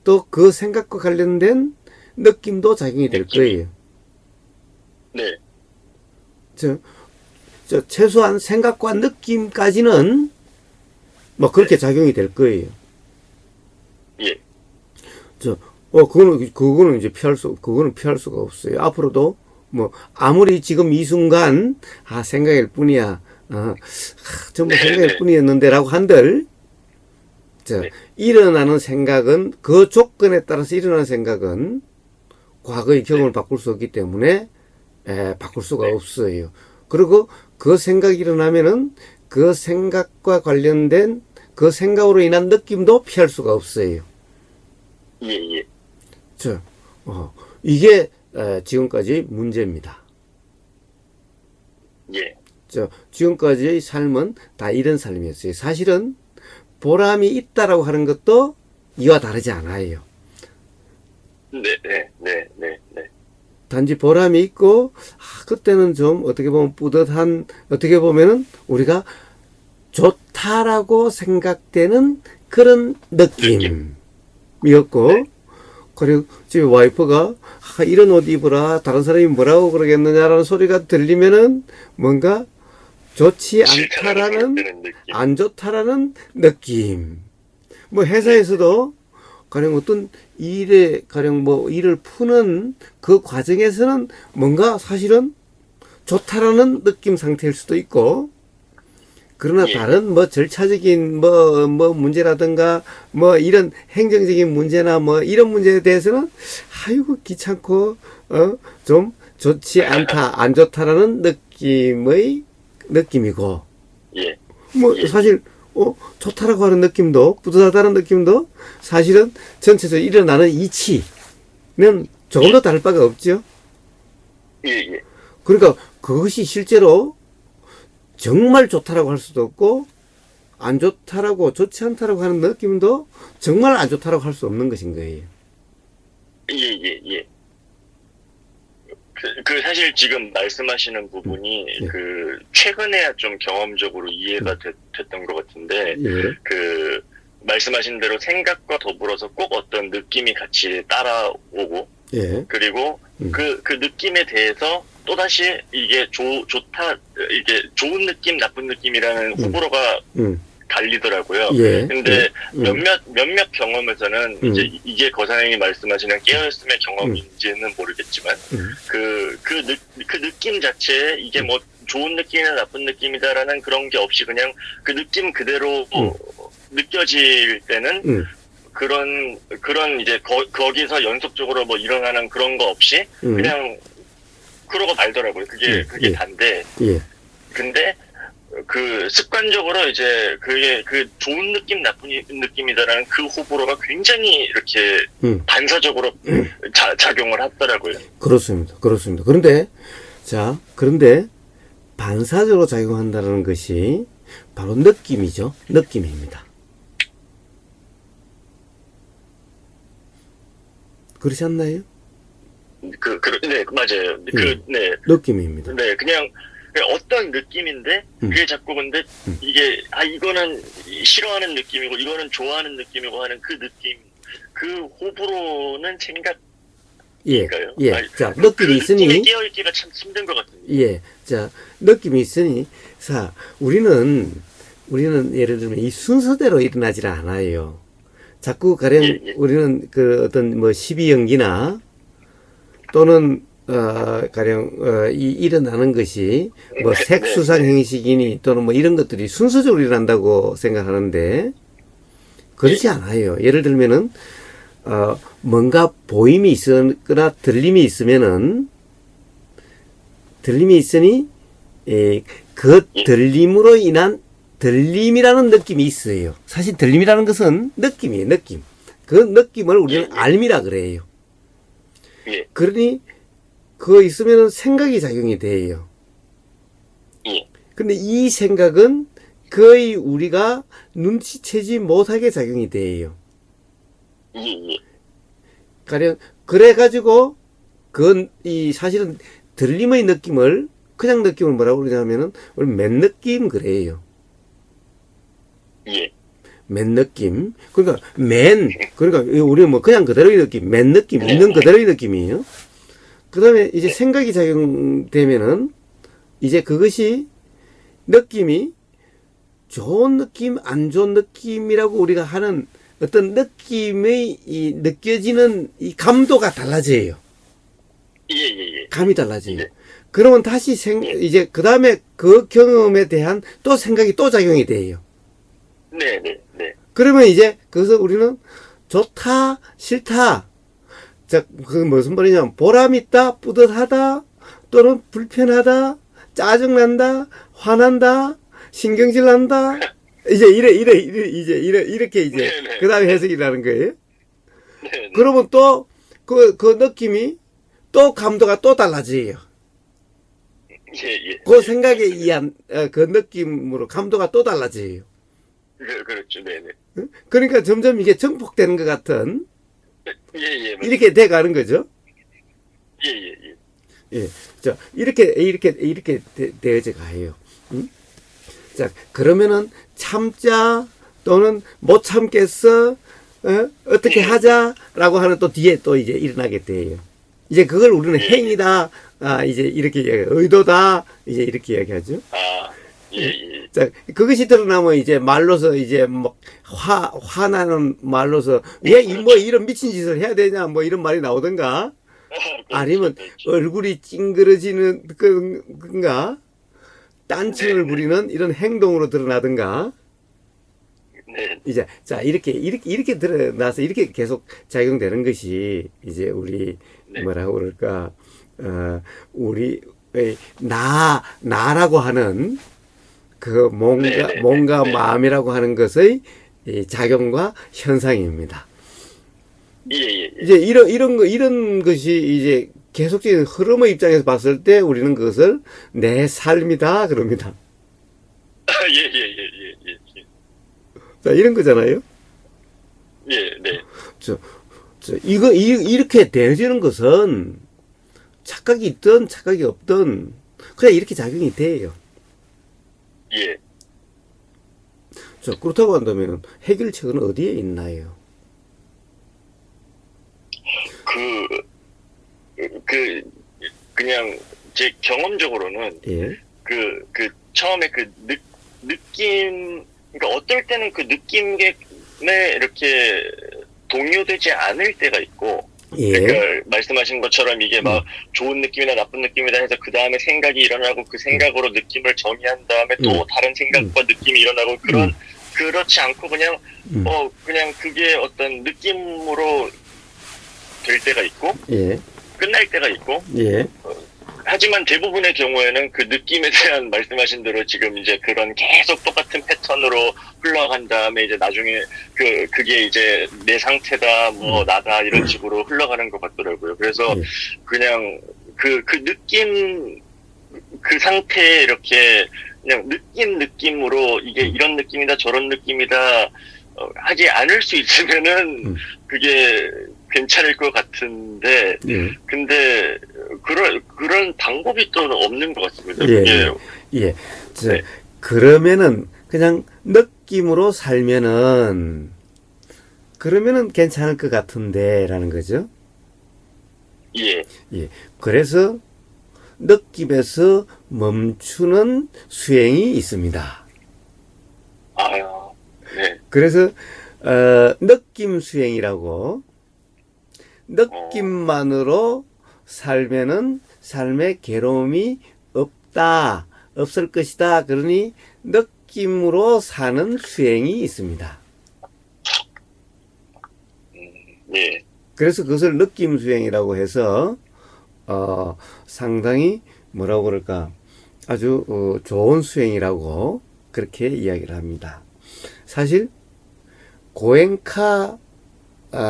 또 그 생각과 관련된 느낌도 작용이 될 거예요. 네. 저 최소한 생각과 느낌까지는 뭐 그렇게 작용이 될 거예요. 예. 그거는 이제 그거는 피할 수가 없어요. 앞으로도 뭐 아무리 지금 이 순간 생각일 뿐이야, 전부 생각일 뿐이었는데라고 한들, 네. 일어나는 생각은 그 조건에 따라서 일어나는 생각은 과거의 경험을 바꿀 수 없기 때문에 바꿀 수가 없어요. 그리고 그 생각이 일어나면은 그 생각과 관련된 그 생각으로 인한 느낌도 피할 수가 없어요. 예. 예. 이게 지금까지 문제입니다. 예. 지금까지의 삶은 다 이런 삶이었어요. 사실은 보람이 있다라고 하는 것도 이와 다르지 않아요. 네. 네. 네. 네. 네. 단지 보람이 있고 그때는 좀 어떻게 보면 뿌듯한, 어떻게 보면은 우리가 좋다라고 생각되는 그런 느낌이었고, 네. 그리고 집에 와이프가 이런 옷 입으라, 다른 사람이 뭐라고 그러겠느냐라는 소리가 들리면은 뭔가 좋지 않다라는, 안 좋다라는 느낌. 뭐 회사에서도 가령 어떤 일에, 가령 뭐 일을 푸는 그 과정에서는 뭔가 사실은 좋다라는 느낌 상태일 수도 있고, 그러나 예. 다른 뭐 절차적인 뭐 문제라든가 뭐 이런 행정적인 문제나 뭐 이런 문제에 대해서는 아이고 귀찮고 좀 좋지 않다, 안 좋다라는 느낌이고, 예. 뭐 예. 사실 좋다라고 하는 느낌도, 뿌듯하다는 느낌도 사실은 전체적으로 일어나는 이치는 조금 더 다를 바가 없죠. 예. 예. 그러니까 그것이 실제로 정말 좋다라고 할 수도 없고, 안 좋다라고, 좋지 않다라고 하는 느낌도 정말 안 좋다라고 할 수 없는 것인 거예요. 예. 예. 예. 사실 지금 말씀하시는 부분이 예. 최근에야 좀 경험적으로 이해가 됐던 것 같은데, 예. 말씀하신 대로 생각과 더불어서 꼭 어떤 느낌이 같이 따라오고, 예. 그리고 그 느낌에 대해서 또다시 이게 좋다, 이게 좋은 느낌, 나쁜 느낌이라는 호불호가 갈리더라고요. 예. 근데 예. 몇몇 경험에서는 이제 이게 거사님이 말씀하시는 깨어있음의 경험인지는 모르겠지만 그 느낌 자체에 이게 뭐 좋은 느낌이나 나쁜 느낌이다라는 그런 게 없이 그냥 그 느낌 그대로 느껴질 때는 그런 이제 거기서 연속적으로 뭐 일어나는 그런 거 없이 그냥 그러고 말더라고요. 그게 단데. 예. 근데 습관적으로 이제 그 좋은 느낌, 나쁜 느낌이다라는 그 호불호가 굉장히 이렇게 반사적으로 작용을 하더라고요. 그렇습니다. 그렇습니다. 그런데 반사적으로 작용한다는 것이 바로 느낌이죠. 느낌입니다. 그렇지 않나요? 네, 맞아요. 네. 느낌입니다. 네, 그냥 어떤 느낌인데, 그게 자꾸 근데, 이게, 이거는 싫어하는 느낌이고, 이거는 좋아하는 느낌이고 하는 그 느낌, 그 호불호는 생각인가요? 예. 자, 느낌이 있으니. 느낌에 깨어있기가 참 힘든 것 같습니다. 예. 자, 느낌이 있으니. 자, 우리는 예를 들면 이 순서대로 일어나질 않아요. 자꾸 가령 우리는 어떤 뭐 시비연기나 또는 가령 일어나는 것이 뭐 색수상 행식이니 또는 뭐 이런 것들이 순서적으로 일어난다고 생각하는데 그렇지 않아요. 예를 들면은 뭔가 보임이 있거나 들림이 있으면은 들림이 있으니 그 들림으로 인한 들림이라는 느낌이 있어요. 사실 들림이라는 것은 느낌이에요. 느낌. 그 느낌을 우리는 알미라 그래요. 그러니 그거 있으면은 생각이 작용이 돼요. 근데 이 생각은 거의 우리가 눈치채지 못하게 작용이 돼요. 가령 그래가지고 사실은 들림의 느낌을 그냥 느낌을 뭐라고 그러냐면은 우리 맨 느낌 그래요. 맨 느낌. 그러니까 우리는 뭐 그냥 그대로의 느낌, 맨 느낌, 있는 그대로의 느낌이에요. 그 다음에 이제 생각이 작용되면은 이제 그것이 느낌이 좋은 느낌, 안 좋은 느낌이라고 우리가 하는 어떤 느낌의 느껴지는 이 감도가 달라져요. 감이 달라져요. 그러면 다시 이제 그 다음에 그 경험에 대한 또 생각이 또 작용이 돼요. 그러면 이제 그래서 우리는 좋다, 싫다. 자, 그 무슨 말이냐면 보람 있다, 뿌듯하다, 또는 불편하다, 짜증난다, 화난다, 신경질 난다. 이렇게 그 다음에 해석이라는 거예요. 그러면 또 그 느낌이 또 감도가 또 달라져요. 그 생각에 의한 그 느낌으로 감도가 또 달라져요. 그렇죠. 네네. 그러니까 점점 이게 증폭되는 것 같은 이렇게 돼가는 거죠. 자, 이렇게 되어져 가요. 자, 그러면은 참자 또는 못 참겠어, 어떻게 하자라고 하는 또 뒤에 또 이제 일어나게 돼요. 이제 그걸 우리는 행위다, 이제 이렇게 의도다, 이제 이렇게 이야기하죠. 자, 그것이 드러나면 이제 말로서 이제 뭐 화나는 말로서 뭐 이런 미친 짓을 해야 되냐 뭐 이런 말이 나오던가 아니면 얼굴이 찡그러지는 건가 딴청을 부리는 이런 행동으로 드러나던가 이제 자 이렇게 드러나서 이렇게 계속 작용되는 것이 이제 우리 뭐라고 그럴까 우리 나라고 하는 그 뭔가 마음이라고 하는 것의 작용과 현상입니다. 이제 이런 것이 이제 계속적인 흐름의 입장에서 봤을 때 우리는 그것을 내 삶이다 그럽니다. 자, 이런 거잖아요. 이렇게 되어지는 것은 착각이 있든 착각이 없든 그냥 이렇게 작용이 돼요. 예. 자, 그렇다고 한다면 해결책은 어디에 있나요? 그냥 제 경험적으로는 예, 처음에 느낌, 그러니까 어떨 때는 그 느낌에 이렇게 동요되지 않을 때가 있고, 예, 그러니까 말씀하신 것처럼 이게 막 좋은 느낌이나 나쁜 느낌이다 해서 그 다음에 생각이 일어나고 그 생각으로 느낌을 정의한 다음에 또 다른 생각과 느낌이 일어나고 그렇지 않고 그냥 그냥 그게 어떤 느낌으로 될 때가 있고 예, 끝날 때가 있고 예, 하지만 대부분의 경우에는 그 느낌에 대한 말씀하신 대로 지금 이제 그런 계속 똑같은 패턴으로 흘러간 다음에 이제 나중에 그게 이제 내 상태다, 뭐 나다 이런 식으로 흘러가는 것 같더라고요. 그래서 예. 그냥 그 느낌, 그 상태에 이렇게 그냥 느낌으로 이게 이런 느낌이다, 저런 느낌이다, 하지 않을 수 있으면은 그게 괜찮을 것 같은데, 예. 근데 그런 방법이 또 없는 것 같습니다. 예, 그게 예. 저, 네. 그러면은 그냥 느낌으로 살면은 그러면은 괜찮을 것 같은데라는 거죠. 예, 예. 그래서 느낌에서 멈추는 수행이 있습니다. 아, 네, 그래서 느낌 수행이라고 느낌만으로 살면은 삶에 괴로움이 없을 것이다. 그러니 느낌으로 사는 수행이 있습니다. 예, 그래서 그것을 느낌 수행이라고 해서 상당히 뭐라고 그럴까 아주 좋은 수행이라고 그렇게 이야기를 합니다. 사실 고엔카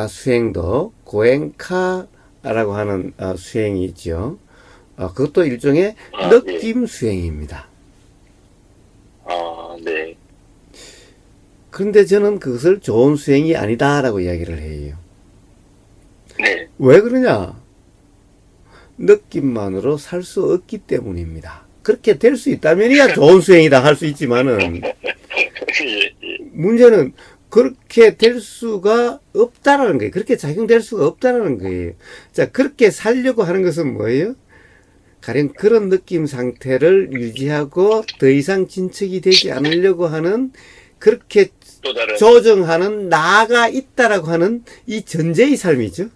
수행도 고엔카라고 하는 수행이 있죠. 그것도 일종의 느낌 수행입니다. 네, 그런데 저는 그것을 좋은 수행이 아니다라고 이야기를 해요. 네, 왜 그러냐? 느낌만으로 살 수 없기 때문입니다. 그렇게 될 수 있다면이야 좋은 수행이다 할 수 있지만은 예, 문제는 그렇게 될 수가 없다라는 거예요. 그렇게 작용될 수가 없다라는 거예요. 자, 그렇게 살려고 하는 것은 뭐예요? 가령 그런 느낌 상태를 유지하고 더 이상 진척이 되지 않으려고 하는 그렇게 또 다른 조정하는 나가 있다라고 하는 이 전제의 삶이죠.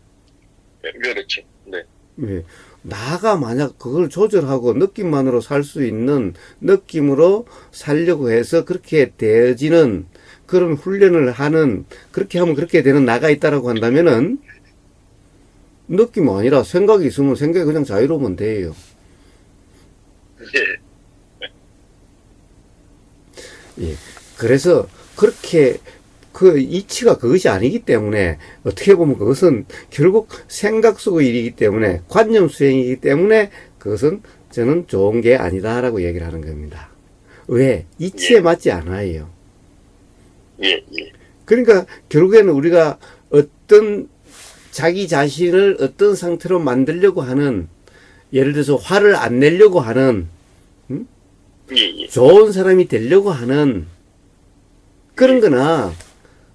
그렇죠. 네, 예. 나가 만약 그걸 조절하고 느낌만으로 살 수 있는 느낌으로 살려고 해서 그렇게 되어지는 그런 훈련을 하는 그렇게 하면 그렇게 되는 나가 있다라고 한다면은 느낌 아니라 생각이 있으면 생각이 그냥 자유로우면 돼요. 예, 예. 그래서 그렇게 그 이치가 그것이 아니기 때문에 어떻게 보면 그것은 결국 생각 속의 일이기 때문에 관념 수행이기 때문에 그것은 저는 좋은 게 아니다라고 얘기를 하는 겁니다. 왜? 이치에 맞지 않아요. 예. 그러니까 결국에는 우리가 어떤 자기 자신을 어떤 상태로 만들려고 하는 예를 들어서 화를 안 내려고 하는 예. 좋은 사람이 되려고 하는 그런 거나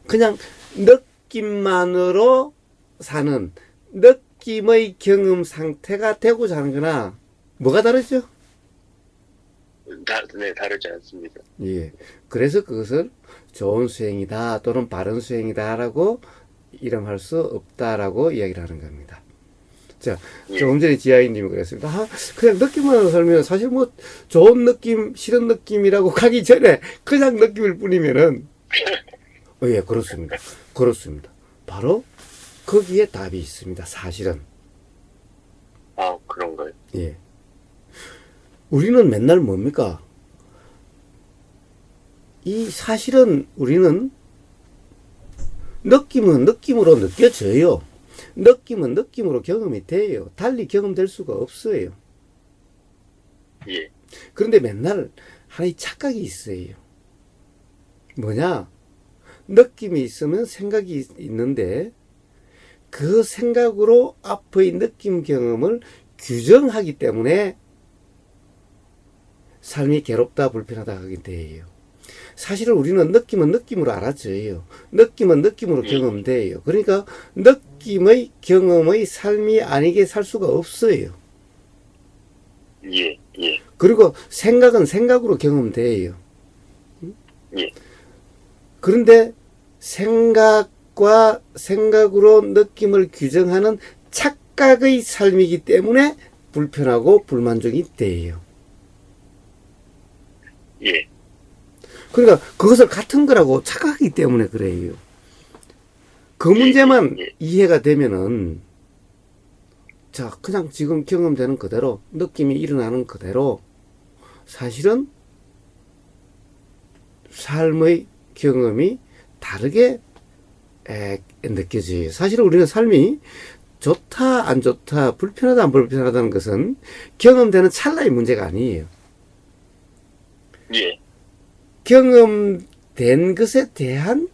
그냥 느낌만으로 사는 느낌의 경험 상태가 되고자 하는 거나 뭐가 다르죠? 네, 다르지 않습니다. 예. 그래서 그것을 좋은 수행이다 또는 바른 수행이다라고 이름할 수 없다라고 이야기를 하는 겁니다. 자, 조금 전에 지아이님이 그랬습니다. 그냥 느낌만으로 살면 사실 뭐 좋은 느낌, 싫은 느낌이라고 가기 전에 그냥 느낌을 뿐이면은 예, 그렇습니다. 그렇습니다. 바로 거기에 답이 있습니다. 사실은. 아, 그런가요? 예. 우리는 맨날 뭡니까? 이 사실은 우리는 느낌은 느낌으로 느껴져요. 느낌은 느낌으로 경험이 돼요. 달리 경험될 수가 없어요. 예. 그런데 맨날 하나의 착각이 있어요. 뭐냐? 느낌이 있으면 생각이 있는데 그 생각으로 앞의 느낌 경험을 규정하기 때문에 삶이 괴롭다 불편하다 하게 돼요. 사실은 우리는 느낌은 느낌으로 알아져요. 느낌은 느낌으로 경험돼요. 그러니까 느낌의 경험의 삶이 아니게 살 수가 없어요. 예, 예, 그리고 생각은 생각으로 경험돼요. 예, 그런데 생각과 생각으로 느낌을 규정하는 착각의 삶이기 때문에 불편하고 불만족이 돼요. 예, 그러니까 그것을 같은 거라고 착각하기 때문에 그래요. 그 문제만 이해가 되면은, 자, 그냥 지금 경험되는 그대로, 느낌이 일어나는 그대로, 사실은 삶의 경험이 다르게 느껴져요. 사실은 우리는 삶이 좋다, 안 좋다, 불편하다, 안 불편하다는 것은 경험되는 찰나의 문제가 아니에요. 예. 경험된 것에 대한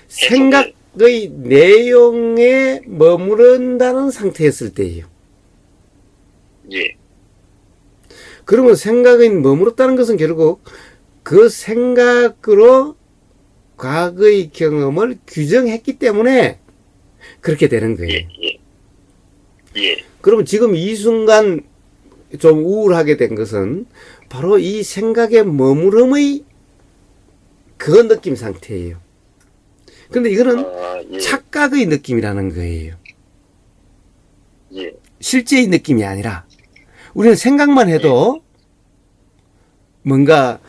생각의 내용에 머무른다는 상태였을 때예요. 예, 그러면 생각에 머물렀다는 것은 결국 그 생각으로 과거의 경험을 규정했기 때문에 그렇게 되는 거예요. 예, 예, 예, 그러면 지금 이 순간 좀 우울하게 된 것은 바로 이 생각의 머무름의 그 느낌 상태예요. 근데 이거는 예, 착각의 느낌이라는 거예요. 예, 실제의 느낌이 아니라 우리는 생각만 해도 뭔가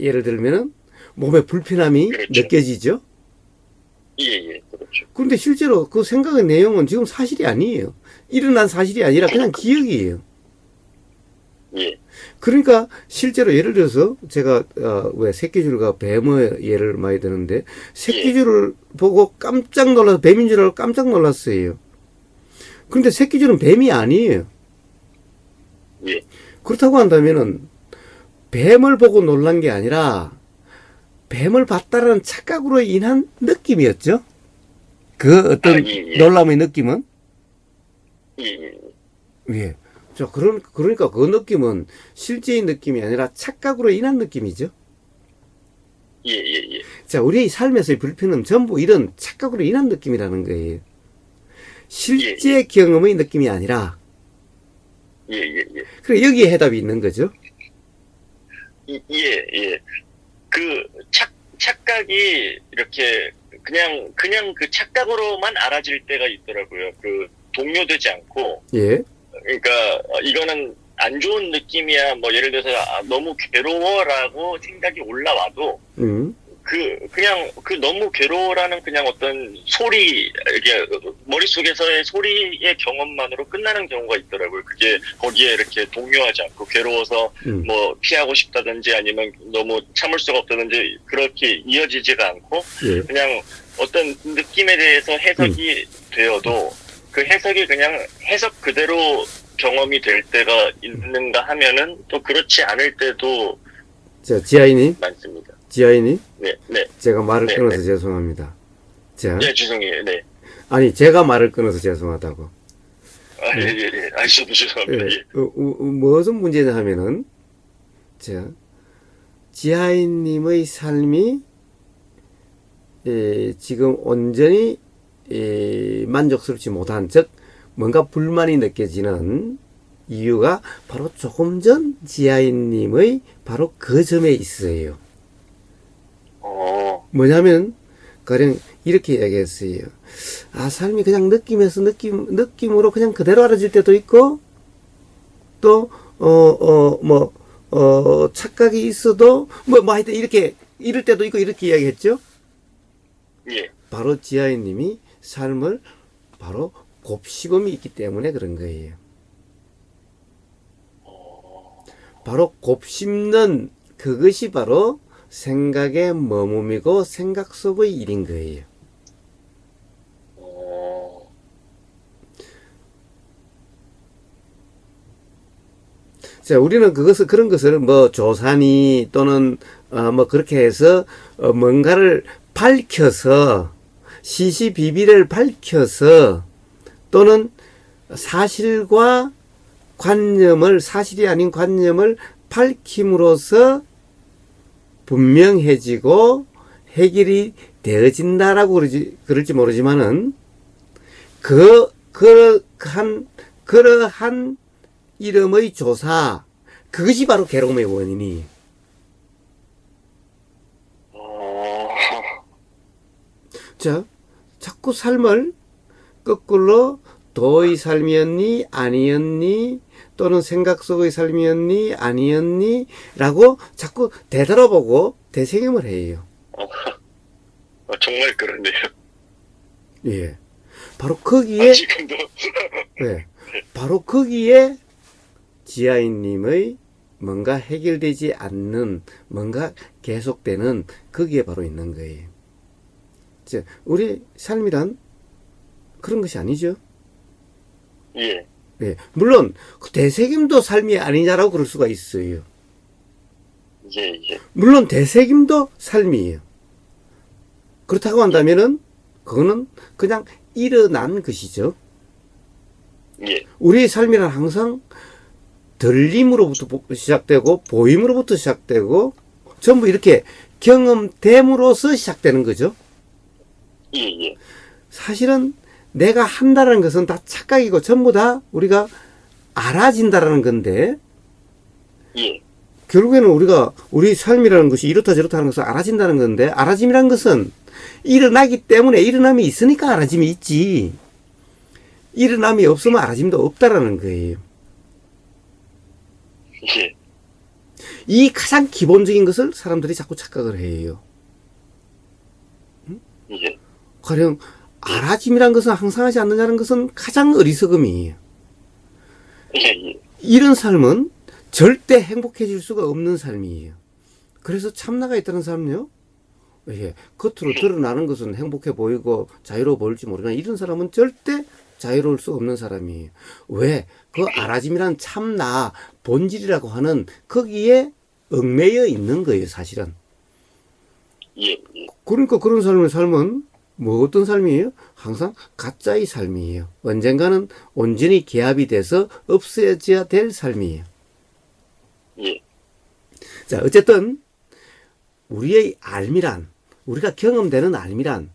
예를 들면은 몸에 불편함이 그렇죠. 느껴지죠. 예, 예, 그렇죠. 그런데 실제로 그 생각의 내용은 지금 사실이 아니에요. 일어난 사실이 아니라 그냥 기억이에요. 예, 그러니까 실제로 예를 들어서 제가 왜 새끼줄과 뱀의 예를 많이 드는데 새끼줄을 보고 깜짝 놀라서 뱀인 줄 알고 깜짝 놀랐어요. 그런데 새끼줄은 뱀이 아니에요. 예, 그렇다고 한다면은 뱀을 보고 놀란 게 아니라 뱀을 봤다라는 착각으로 인한 느낌이었죠. 그 어떤 예. 놀람의 느낌은. 예, 예, 예. 자, 그러니까 그 느낌은 실제의 느낌이 아니라 착각으로 인한 느낌이죠. 예, 예, 예, 자, 우리의 삶에서의 불편은 전부 이런 착각으로 인한 느낌이라는 거예요. 실제 경험의 느낌이 아니라. 예, 예, 예. 그래, 여기에 해답이 있는 거죠. 예, 예. 그 착각이 이렇게 그냥 그 착각으로만 알아질 때가 있더라고요. 그 동요되지 않고. 예. 그러니까 이거는 안 좋은 느낌이야. 뭐 예를 들어서 너무 괴로워라고 생각이 올라와도 그냥 너무 괴로워라는 그냥 어떤 소리, 이게 머릿속에서의 소리의 경험만으로 끝나는 경우가 있더라고요. 그게 거기에 이렇게 동요하지 않고 괴로워서 뭐 피하고 싶다든지 아니면 너무 참을 수가 없다든지 그렇게 이어지지가 않고 그냥 어떤 느낌에 대해서 해석이 되어도 그 해석이 그냥 해석 그대로 경험이 될 때가 있는가 하면은 또 그렇지 않을 때도 자, 지아이님. 많습니다. 지아이님. 네, 네. 제가 말을 끊어서 죄송합니다. 자. 네, 죄송해요. 네. 아니, 제가 말을 끊어서 죄송하다고. 예, 예. 저도 죄송합니다. 예. 무슨 문제냐 하면은, 자, 지하인님의 삶이, 지금 온전히, 만족스럽지 못한, 즉, 뭔가 불만이 느껴지는 이유가 바로 조금 전 지하인님의 바로 그 점에 있어요. 뭐냐면, 가령 이렇게 이야기했어요. 삶이 그냥 느낌으로 그냥 그대로 알아질 때도 있고, 또, 착각이 있어도, 하여튼 이렇게, 이럴 때도 있고, 이렇게 이야기했죠? 예. 바로 지하인님이 삶을 바로 곱씹음이 있기 때문에 그런 거예요. 바로 곱씹는 그것이 바로 생각의 머금이고 생각 속의 일인 거예요. 자, 우리는 그런 것을 조사니 또는 그렇게 해서 뭔가를 밝혀서 시시비비를 밝혀서 또는 사실과 관념을, 사실이 아닌 관념을 밝힘으로써 분명해지고 해결이 되어진다라고 그럴지 모르지만은, 그러한 이름의 조사, 그것이 바로 괴로움의 원인이. 자, 자꾸 삶을 거꾸로 도의 삶이었니, 아니었니, 또는 생각 속의 삶이었니, 아니었니, 라고 자꾸 되돌아보고 되새김을 해요. 정말 그런데요. 예. 바로 거기에, 지금도. 예. 바로 거기에 지아이님의 뭔가 해결되지 않는, 뭔가 계속되는, 거기에 바로 있는 거예요. 자, 우리 삶이란 그런 것이 아니죠. 예. 예. 물론, 그 되새김도 삶이 아니냐라고 그럴 수가 있어요. 예, 예. 물론, 되새김도 삶이에요. 그렇다고 한다면은, 그거는 그냥 일어난 것이죠. 예. 우리의 삶이란 항상 들림으로부터 시작되고, 보임으로부터 시작되고, 전부 이렇게 경험됨으로써 시작되는 거죠. 예, 예. 사실은 내가 한다는 것은 다 착각이고 전부 다 우리가 알아진다라는 건데, 예. 결국에는 우리 삶이라는 것이 이렇다 저렇다 하는 것은 알아진다는 건데, 알아짐이라는 것은 일어나기 때문에 일어남이 있으니까 알아짐이 있지, 일어남이 없으면 알아짐도 없다라는 거예요. 예. 이 가장 기본적인 것을 사람들이 자꾸 착각을 해요. 예. 가령 알아짐이란 것은 항상 하지 않느냐는 것은 가장 어리석음이에요. 예, 예. 이런 삶은 절대 행복해질 수가 없는 삶이에요. 그래서 참나가 있다는 사람은요, 예, 겉으로 드러나는 것은 행복해 보이고 자유로워 보일지 모르지만 이런 사람은 절대 자유로울 수 없는 사람이에요. 왜? 그 알아짐이란 참나, 본질이라고 하는 거기에 얽매여 있는 거예요, 사실은. 예, 예. 그러니까 그런 삶을 삶은 뭐 어떤 삶이에요? 항상 가짜의 삶이에요. 언젠가는 온전히 개합이 돼서 없어져야 될 삶이에요. 예. 자, 어쨌든 우리의 알미란, 우리가 경험되는 알미란,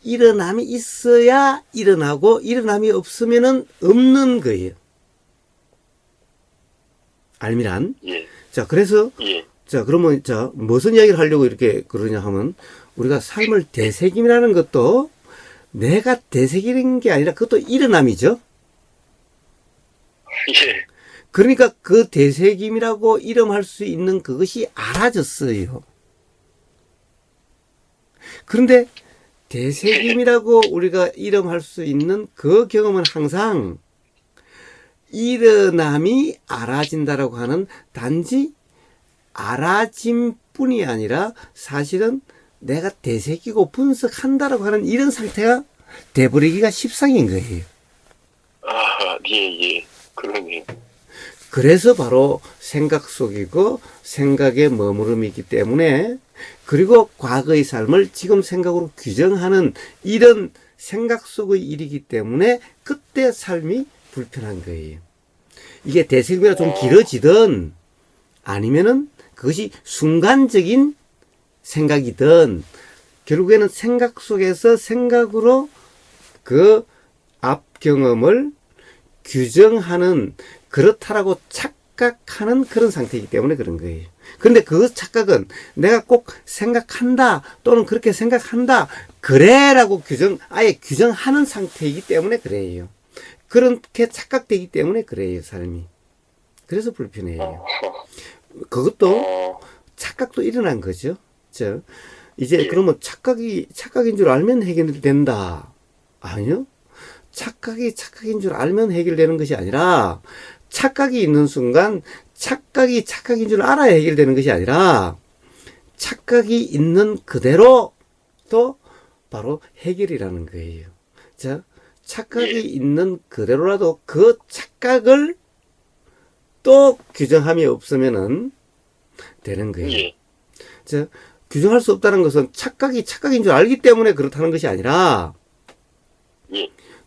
일어남이 있어야 일어나고 일어남이 없으면은 없는 거예요. 알미란. 예. 자, 그래서 예. 자, 그러면 자, 무슨 이야기를 하려고 이렇게 그러냐 하면, 우리가 삶을 되새김이라는 것도 내가 되새기는 게 아니라 그것도 일어남이죠. 예. 그러니까 그 되새김이라고 이름할 수 있는 그것이 알아졌어요. 그런데 되새김이라고 우리가 이름할 수 있는 그 경험은 항상 일어남이 알아진다라고 하는 단지 알아짐뿐이 아니라 사실은 내가 되새기고 분석한다라고 하는 이런 상태가 돼버리기가 십상인 거예요. 아, 예, 예. 그러네요. 그래서 바로 생각 속이고 생각의 머무름이기 때문에, 그리고 과거의 삶을 지금 생각으로 규정하는 이런 생각 속의 일이기 때문에 그때 삶이 불편한 거예요. 이게 대세기가 좀 길어지든 아니면은 그것이 순간적인 생각이든 결국에는 생각 속에서 생각으로 그 앞 경험을 규정하는, 그렇다라고 착각하는 그런 상태이기 때문에 그런 거예요. 그런데 그 착각은 내가 꼭 생각한다 또는 그렇게 생각한다 그래라고 아예 규정하는 상태이기 때문에 그래요. 그렇게 착각되기 때문에 그래요, 삶이. 그래서 불편해요. 그것도 착각도 일어난 거죠. 이제 그러면 착각인 줄 알면 해결된다. 아니요. 착각인 줄 알면 해결되는 것이 아니라, 착각이 있는 순간 착각이 착각인 줄 알아야 해결되는 것이 아니라, 착각이 있는 그대로 또 바로 해결이라는 거예요. 자, 착각이 있는 그대로라도 그 착각을 또 규정함이 없으면은 되는 거예요. 자, 규정할 수 없다는 것은 착각이 착각인 줄 알기 때문에 그렇다는 것이 아니라,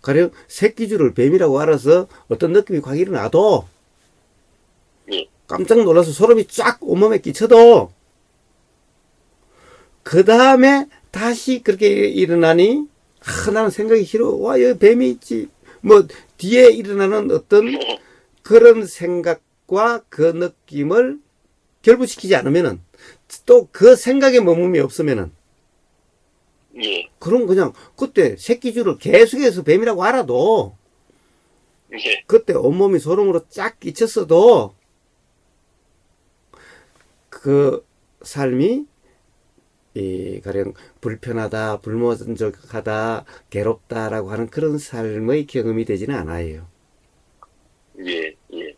가령 새끼줄을 뱀이라고 알아서 어떤 느낌이 확 일어나도 깜짝 놀라서 소름이 쫙 온몸에 끼쳐도 그 다음에 다시 그렇게 일어나니 나는 생각이 싫어. 와, 여기 뱀이 있지. 뭐 뒤에 일어나는 어떤 그런 생각과 그 느낌을 결부시키지 않으면은 또 그 생각에 머금이 없으면은 예. 그럼 그냥 그때 새끼줄을 계속해서 뱀이라고 알아도 예. 그때 온몸이 소름으로 쫙 끼쳤어도 그 삶이 가령 불편하다, 불만족하다, 괴롭다라고 하는 그런 삶의 경험이 되지는 않아요. 예. 예.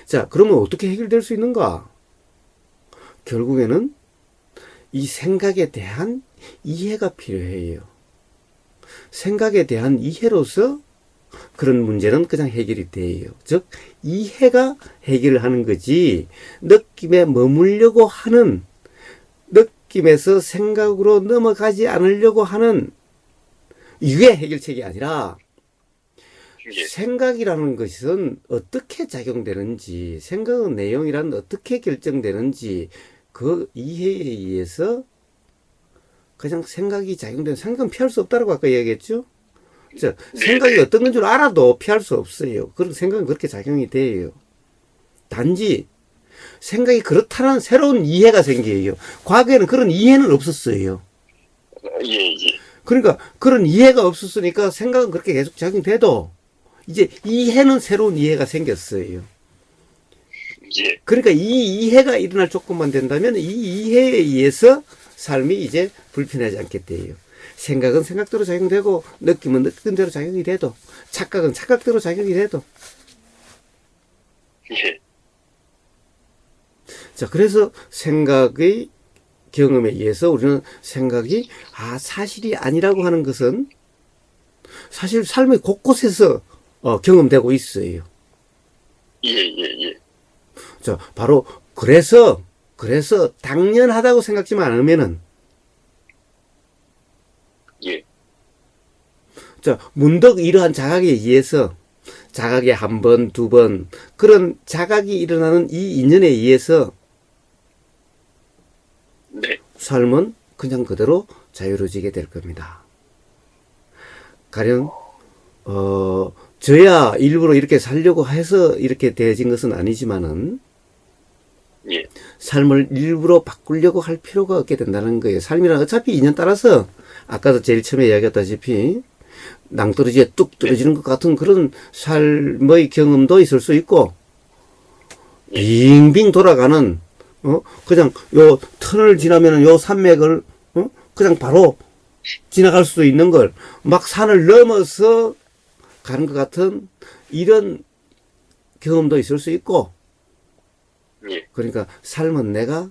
자, 그러면 어떻게 해결될 수 있는가? 결국에는 이 생각에 대한 이해가 필요해요. 생각에 대한 이해로서 그런 문제는 그냥 해결이 돼요. 즉, 이해가 해결을 하는 거지, 느낌에 머물려고 하는, 느낌에서 생각으로 넘어가지 않으려고 하는, 이게 해결책이 아니라, 예. 생각이라는 것은 어떻게 작용되는지, 생각의 내용이란 어떻게 결정되는지, 그 이해에 의해서 그냥 생각이 작용되는, 생각은 피할 수 없다고 아까 얘기했죠? 자, 생각이 어떤 건 줄 알아도 피할 수 없어요. 그런 생각은 그렇게 작용이 돼요. 단지 생각이 그렇다는 새로운 이해가 생겨요. 과거에는 그런 이해는 없었어요. 예. 예. 그러니까 그런 이해가 없었으니까 생각은 그렇게 계속 작용돼도 이제 이해는 새로운 이해가 생겼어요. 예. 그러니까 이 이해가 일어날 조건만 된다면 이 이해에 의해서 삶이 이제 불편하지 않게 돼요. 생각은 생각대로 작용되고 느낌은 느낌대로 작용이 돼도 착각은 착각대로 작용이 돼도 예. 자, 그래서 생각의 경험에 의해서 우리는 생각이 사실이 아니라고 하는 것은 사실 삶의 곳곳에서 경험되고 있어요. 예. 예. 자, 바로 그래서 당연하다고 생각지만 않으면은 예. 자, 문득 이러한 자각에 의해서 자각에 한 번, 두 번 그런 자각이 일어나는 이 인연에 의해서 네. 삶은 그냥 그대로 자유로워지게 될 겁니다. 가령 저야 일부러 이렇게 살려고 해서 이렇게 되어진 것은 아니지만은 예. 삶을 일부러 바꾸려고 할 필요가 없게 된다는 거예요. 삶이란 어차피 인연 따라서 아까도 제일 처음에 이야기했다시피 낭떠러지에 뚝 떨어지는 것 같은 그런 삶의 경험도 있을 수 있고 빙빙 돌아가는 그냥 요 터널 지나면은 요 산맥을 그냥 바로 지나갈 수도 있는 걸 막 산을 넘어서 가는 것 같은 이런 경험도 있을 수 있고 예. 그러니까 삶은 내가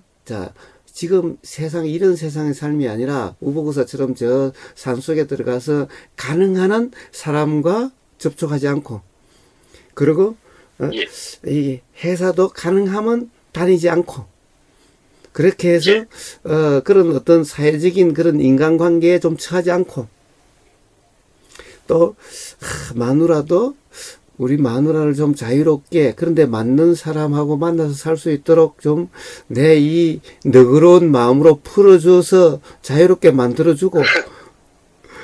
지금 이런 세상의 삶이 아니라 우보고사처럼 저 산속에 들어가서 가능한 한 사람과 접촉하지 않고 그리고 예. 이 회사도 가능하면 다니지 않고 그렇게 해서 예. 그런 어떤 사회적인 그런 인간관계에 좀 처하지 않고 또 마누라도 우리 마누라를 좀 자유롭게 그런데 맞는 사람하고 만나서 살 수 있도록 좀 내 이 너그러운 마음으로 풀어줘서 자유롭게 만들어주고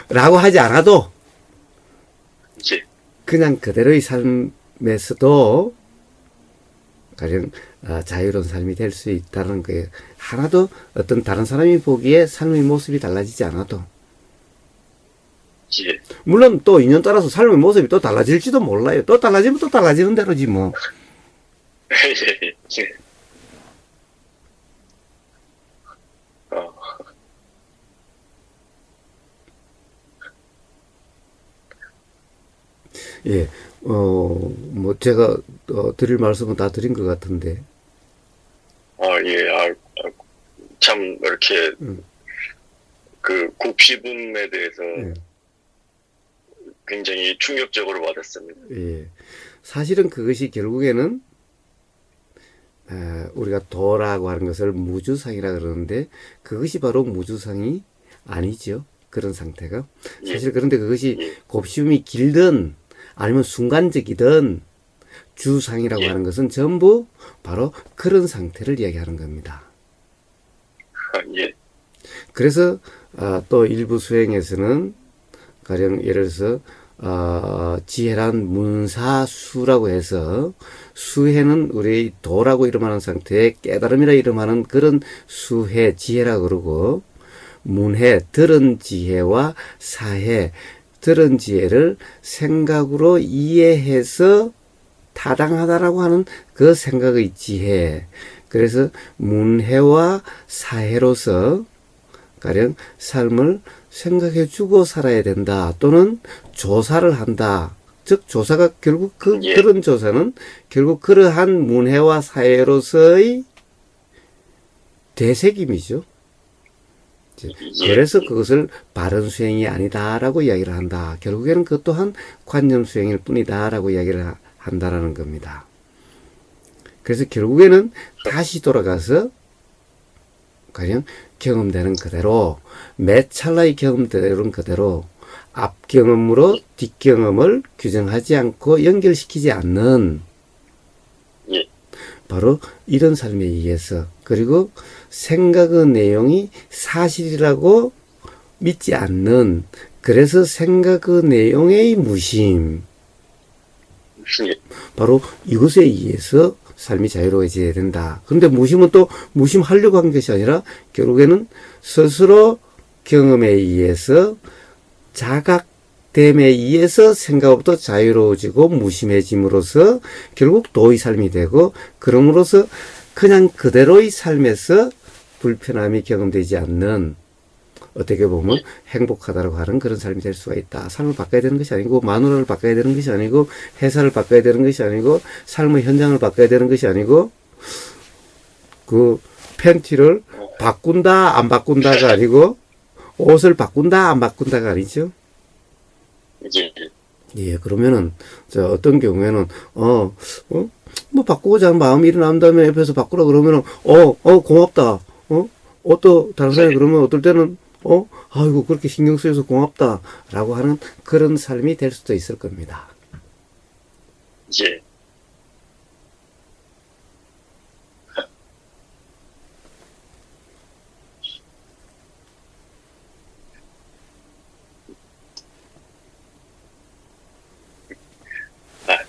라고 하지 않아도 예. 그냥 그대로의 삶에서도 가령 자유로운 삶이 될 수 있다는 거예요. 하나도 어떤 다른 사람이 보기에 삶의 모습이 달라지지 않아도 예. 물론 또 인연 따라서 삶의 모습이 또 달라질지도 몰라요. 또 달라지면 또 달라지는 대로지 뭐. 예. 예. 예, 뭐 제가 드릴 말씀은 다 드린 것 같은데. 예. 참 이렇게 그 곱씹음에 대해서 예. 굉장히 충격적으로 받았습니다. 예. 사실은 그것이 결국에는 우리가 도라고 하는 것을 무주상이라 그러는데 그것이 바로 무주상이 아니죠. 그런 상태가. 사실 그런데 그것이 곱씹음이 길든 아니면 순간적이든 주상이라고 예. 하는 것은 전부 바로 그런 상태를 이야기하는 겁니다. 예. 그래서 또 일부 수행에서는 가령 예를 들어서 지혜란 문사수라고 해서 수혜는 우리 도라고 이름하는 상태에 깨달음이라 이름하는 그런 수혜 지혜라 그러고 문혜 들은 지혜와 사혜 들은 지혜를 생각으로 이해해서 타당하다라고 하는 그 생각의 지혜. 그래서 문혜와 사혜로서 가령 삶을 생각해주고 살아야 된다. 또는 조사를 한다. 즉 조사가 결국 그런 조사는 결국 그러한 문혜와 사혜로서의 되새김이죠. 그래서 그것을 바른 수행이 아니다라고 이야기를 한다. 결국에는 그것 또한 관념 수행일 뿐이다라고 이야기를 한다라는 겁니다. 그래서 결국에는 다시 돌아가서 가령 경험되는 그대로 매 찰나의 경험되는 그대로 앞 경험으로 뒷 경험을 규정하지 않고 연결시키지 않는 바로 이런 삶에 의해서 그리고 생각의 내용이 사실이라고 믿지 않는 그래서 생각의 내용의 무심 바로 이것에 의해서 삶이 자유로워져야 된다. 그런데 무심은 또 무심하려고 한 것이 아니라 결국에는 스스로 경험에 의해서 자각됨에 의해서 생각부터 자유로워지고 무심해짐으로써 결국 도의 삶이 되고 그럼으로써 그냥 그대로의 삶에서 불편함이 경험되지 않는 어떻게 보면 행복하다고 하는 그런 삶이 될 수가 있다. 삶을 바꿔야 되는 것이 아니고 마누라를 바꿔야 되는 것이 아니고 회사를 바꿔야 되는 것이 아니고 삶의 현장을 바꿔야 되는 것이 아니고 그 팬티를 바꾼다 안 바꾼다가 아니고 옷을 바꾼다 안 바꾼다가 아니죠. 예, 그러면은 어떤 경우에는 뭐 바꾸고자 하는 마음이 일어난다면 옆에서 바꾸라 그러면은 고맙다. 또 다른 사람이 그러면 어떨 때는 아이고 그렇게 신경 쓰여서 고맙다 라고 하는 그런 삶이 될 수도 있을 겁니다. 예.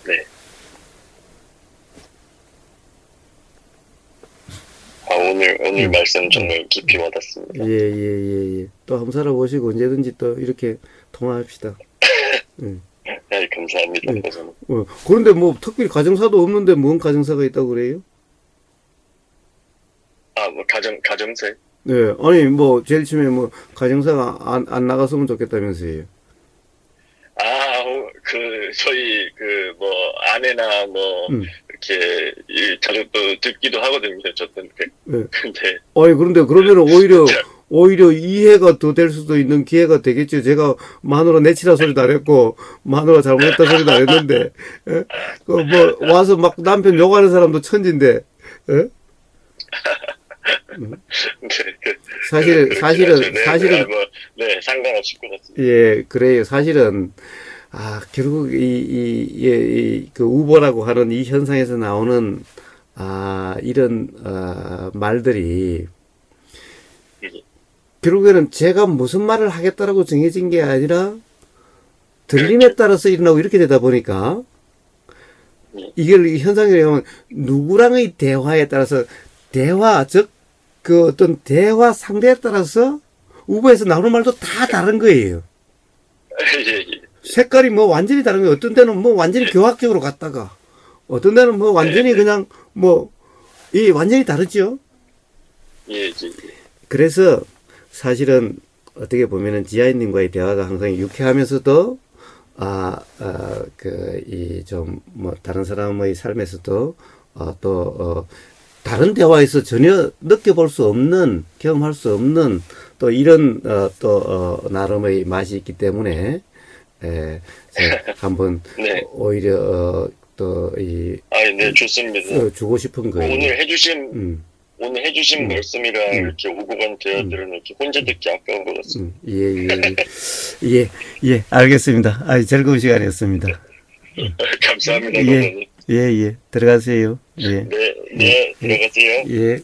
네. 오늘 말씀 정말 깊이 와닿습니다. 예. 또 한번 살아보시고 언제든지 또 이렇게 통화합시다. 네, 감사합니다. 그런데 뭐 특별히 가정사도 없는데 뭔 가정사가 있다고 그래요? 뭐 가정사? 네, 아니 뭐 제일 처음에 뭐 가정사가 안 나갔으면 좋겠다면서요. 저희 뭐 아내나 뭐 이렇게 자주 또 듣기도 하거든요. 저는 근데 그런데 그러면 오히려 이해가 더 될 수도 있는 기회가 되겠죠. 제가 마누라 내치라 소리도 안 했고 마누라 잘못했다 소리도 안 했는데 뭐 와서 막 남편 욕하는 사람도 천진데. 사실은 네, 상관없을 것 같습니다. 예, 그래요. 사실은 결국 그 우보라고 하는 이 현상에서 나오는 이런 말들이 결국에는 제가 무슨 말을 하겠다라고 정해진 게 아니라 들림에 따라서 일어나고 이렇게 되다 보니까 이걸 이 현상이라고 하면 누구랑의 대화에 따라서 즉 그 어떤 대화 상대에 따라서 우보에서 나오는 말도 다 다른 거예요. 색깔이 뭐 완전히 다른 거예요. 어떤 데는 뭐 완전히 교학적으로 갔다가 어떤 데는 뭐 완전히 그냥 이 완전히 다르죠. 그래서 사실은 어떻게 보면은 지아이님과의 대화가 항상 유쾌하면서도 다른 사람의 삶에서도 또 다른 대화에서 전혀 느껴볼 수 없는 경험할 수 없는 또 이런 나름의 맛이 있기 때문에 한번 오히려 네, 좋습니다. 주고 싶은 거예요. 오늘 해주신 말씀이랑 이렇게 오고간 대화들은 이렇게 혼자 듣기 아까운 것 같습니다. 예, 알겠습니다. 즐거운 시간이었습니다. 감사합니다. 예, 예. 들어가세요. 예. 네, 네, 들어가세요. 예.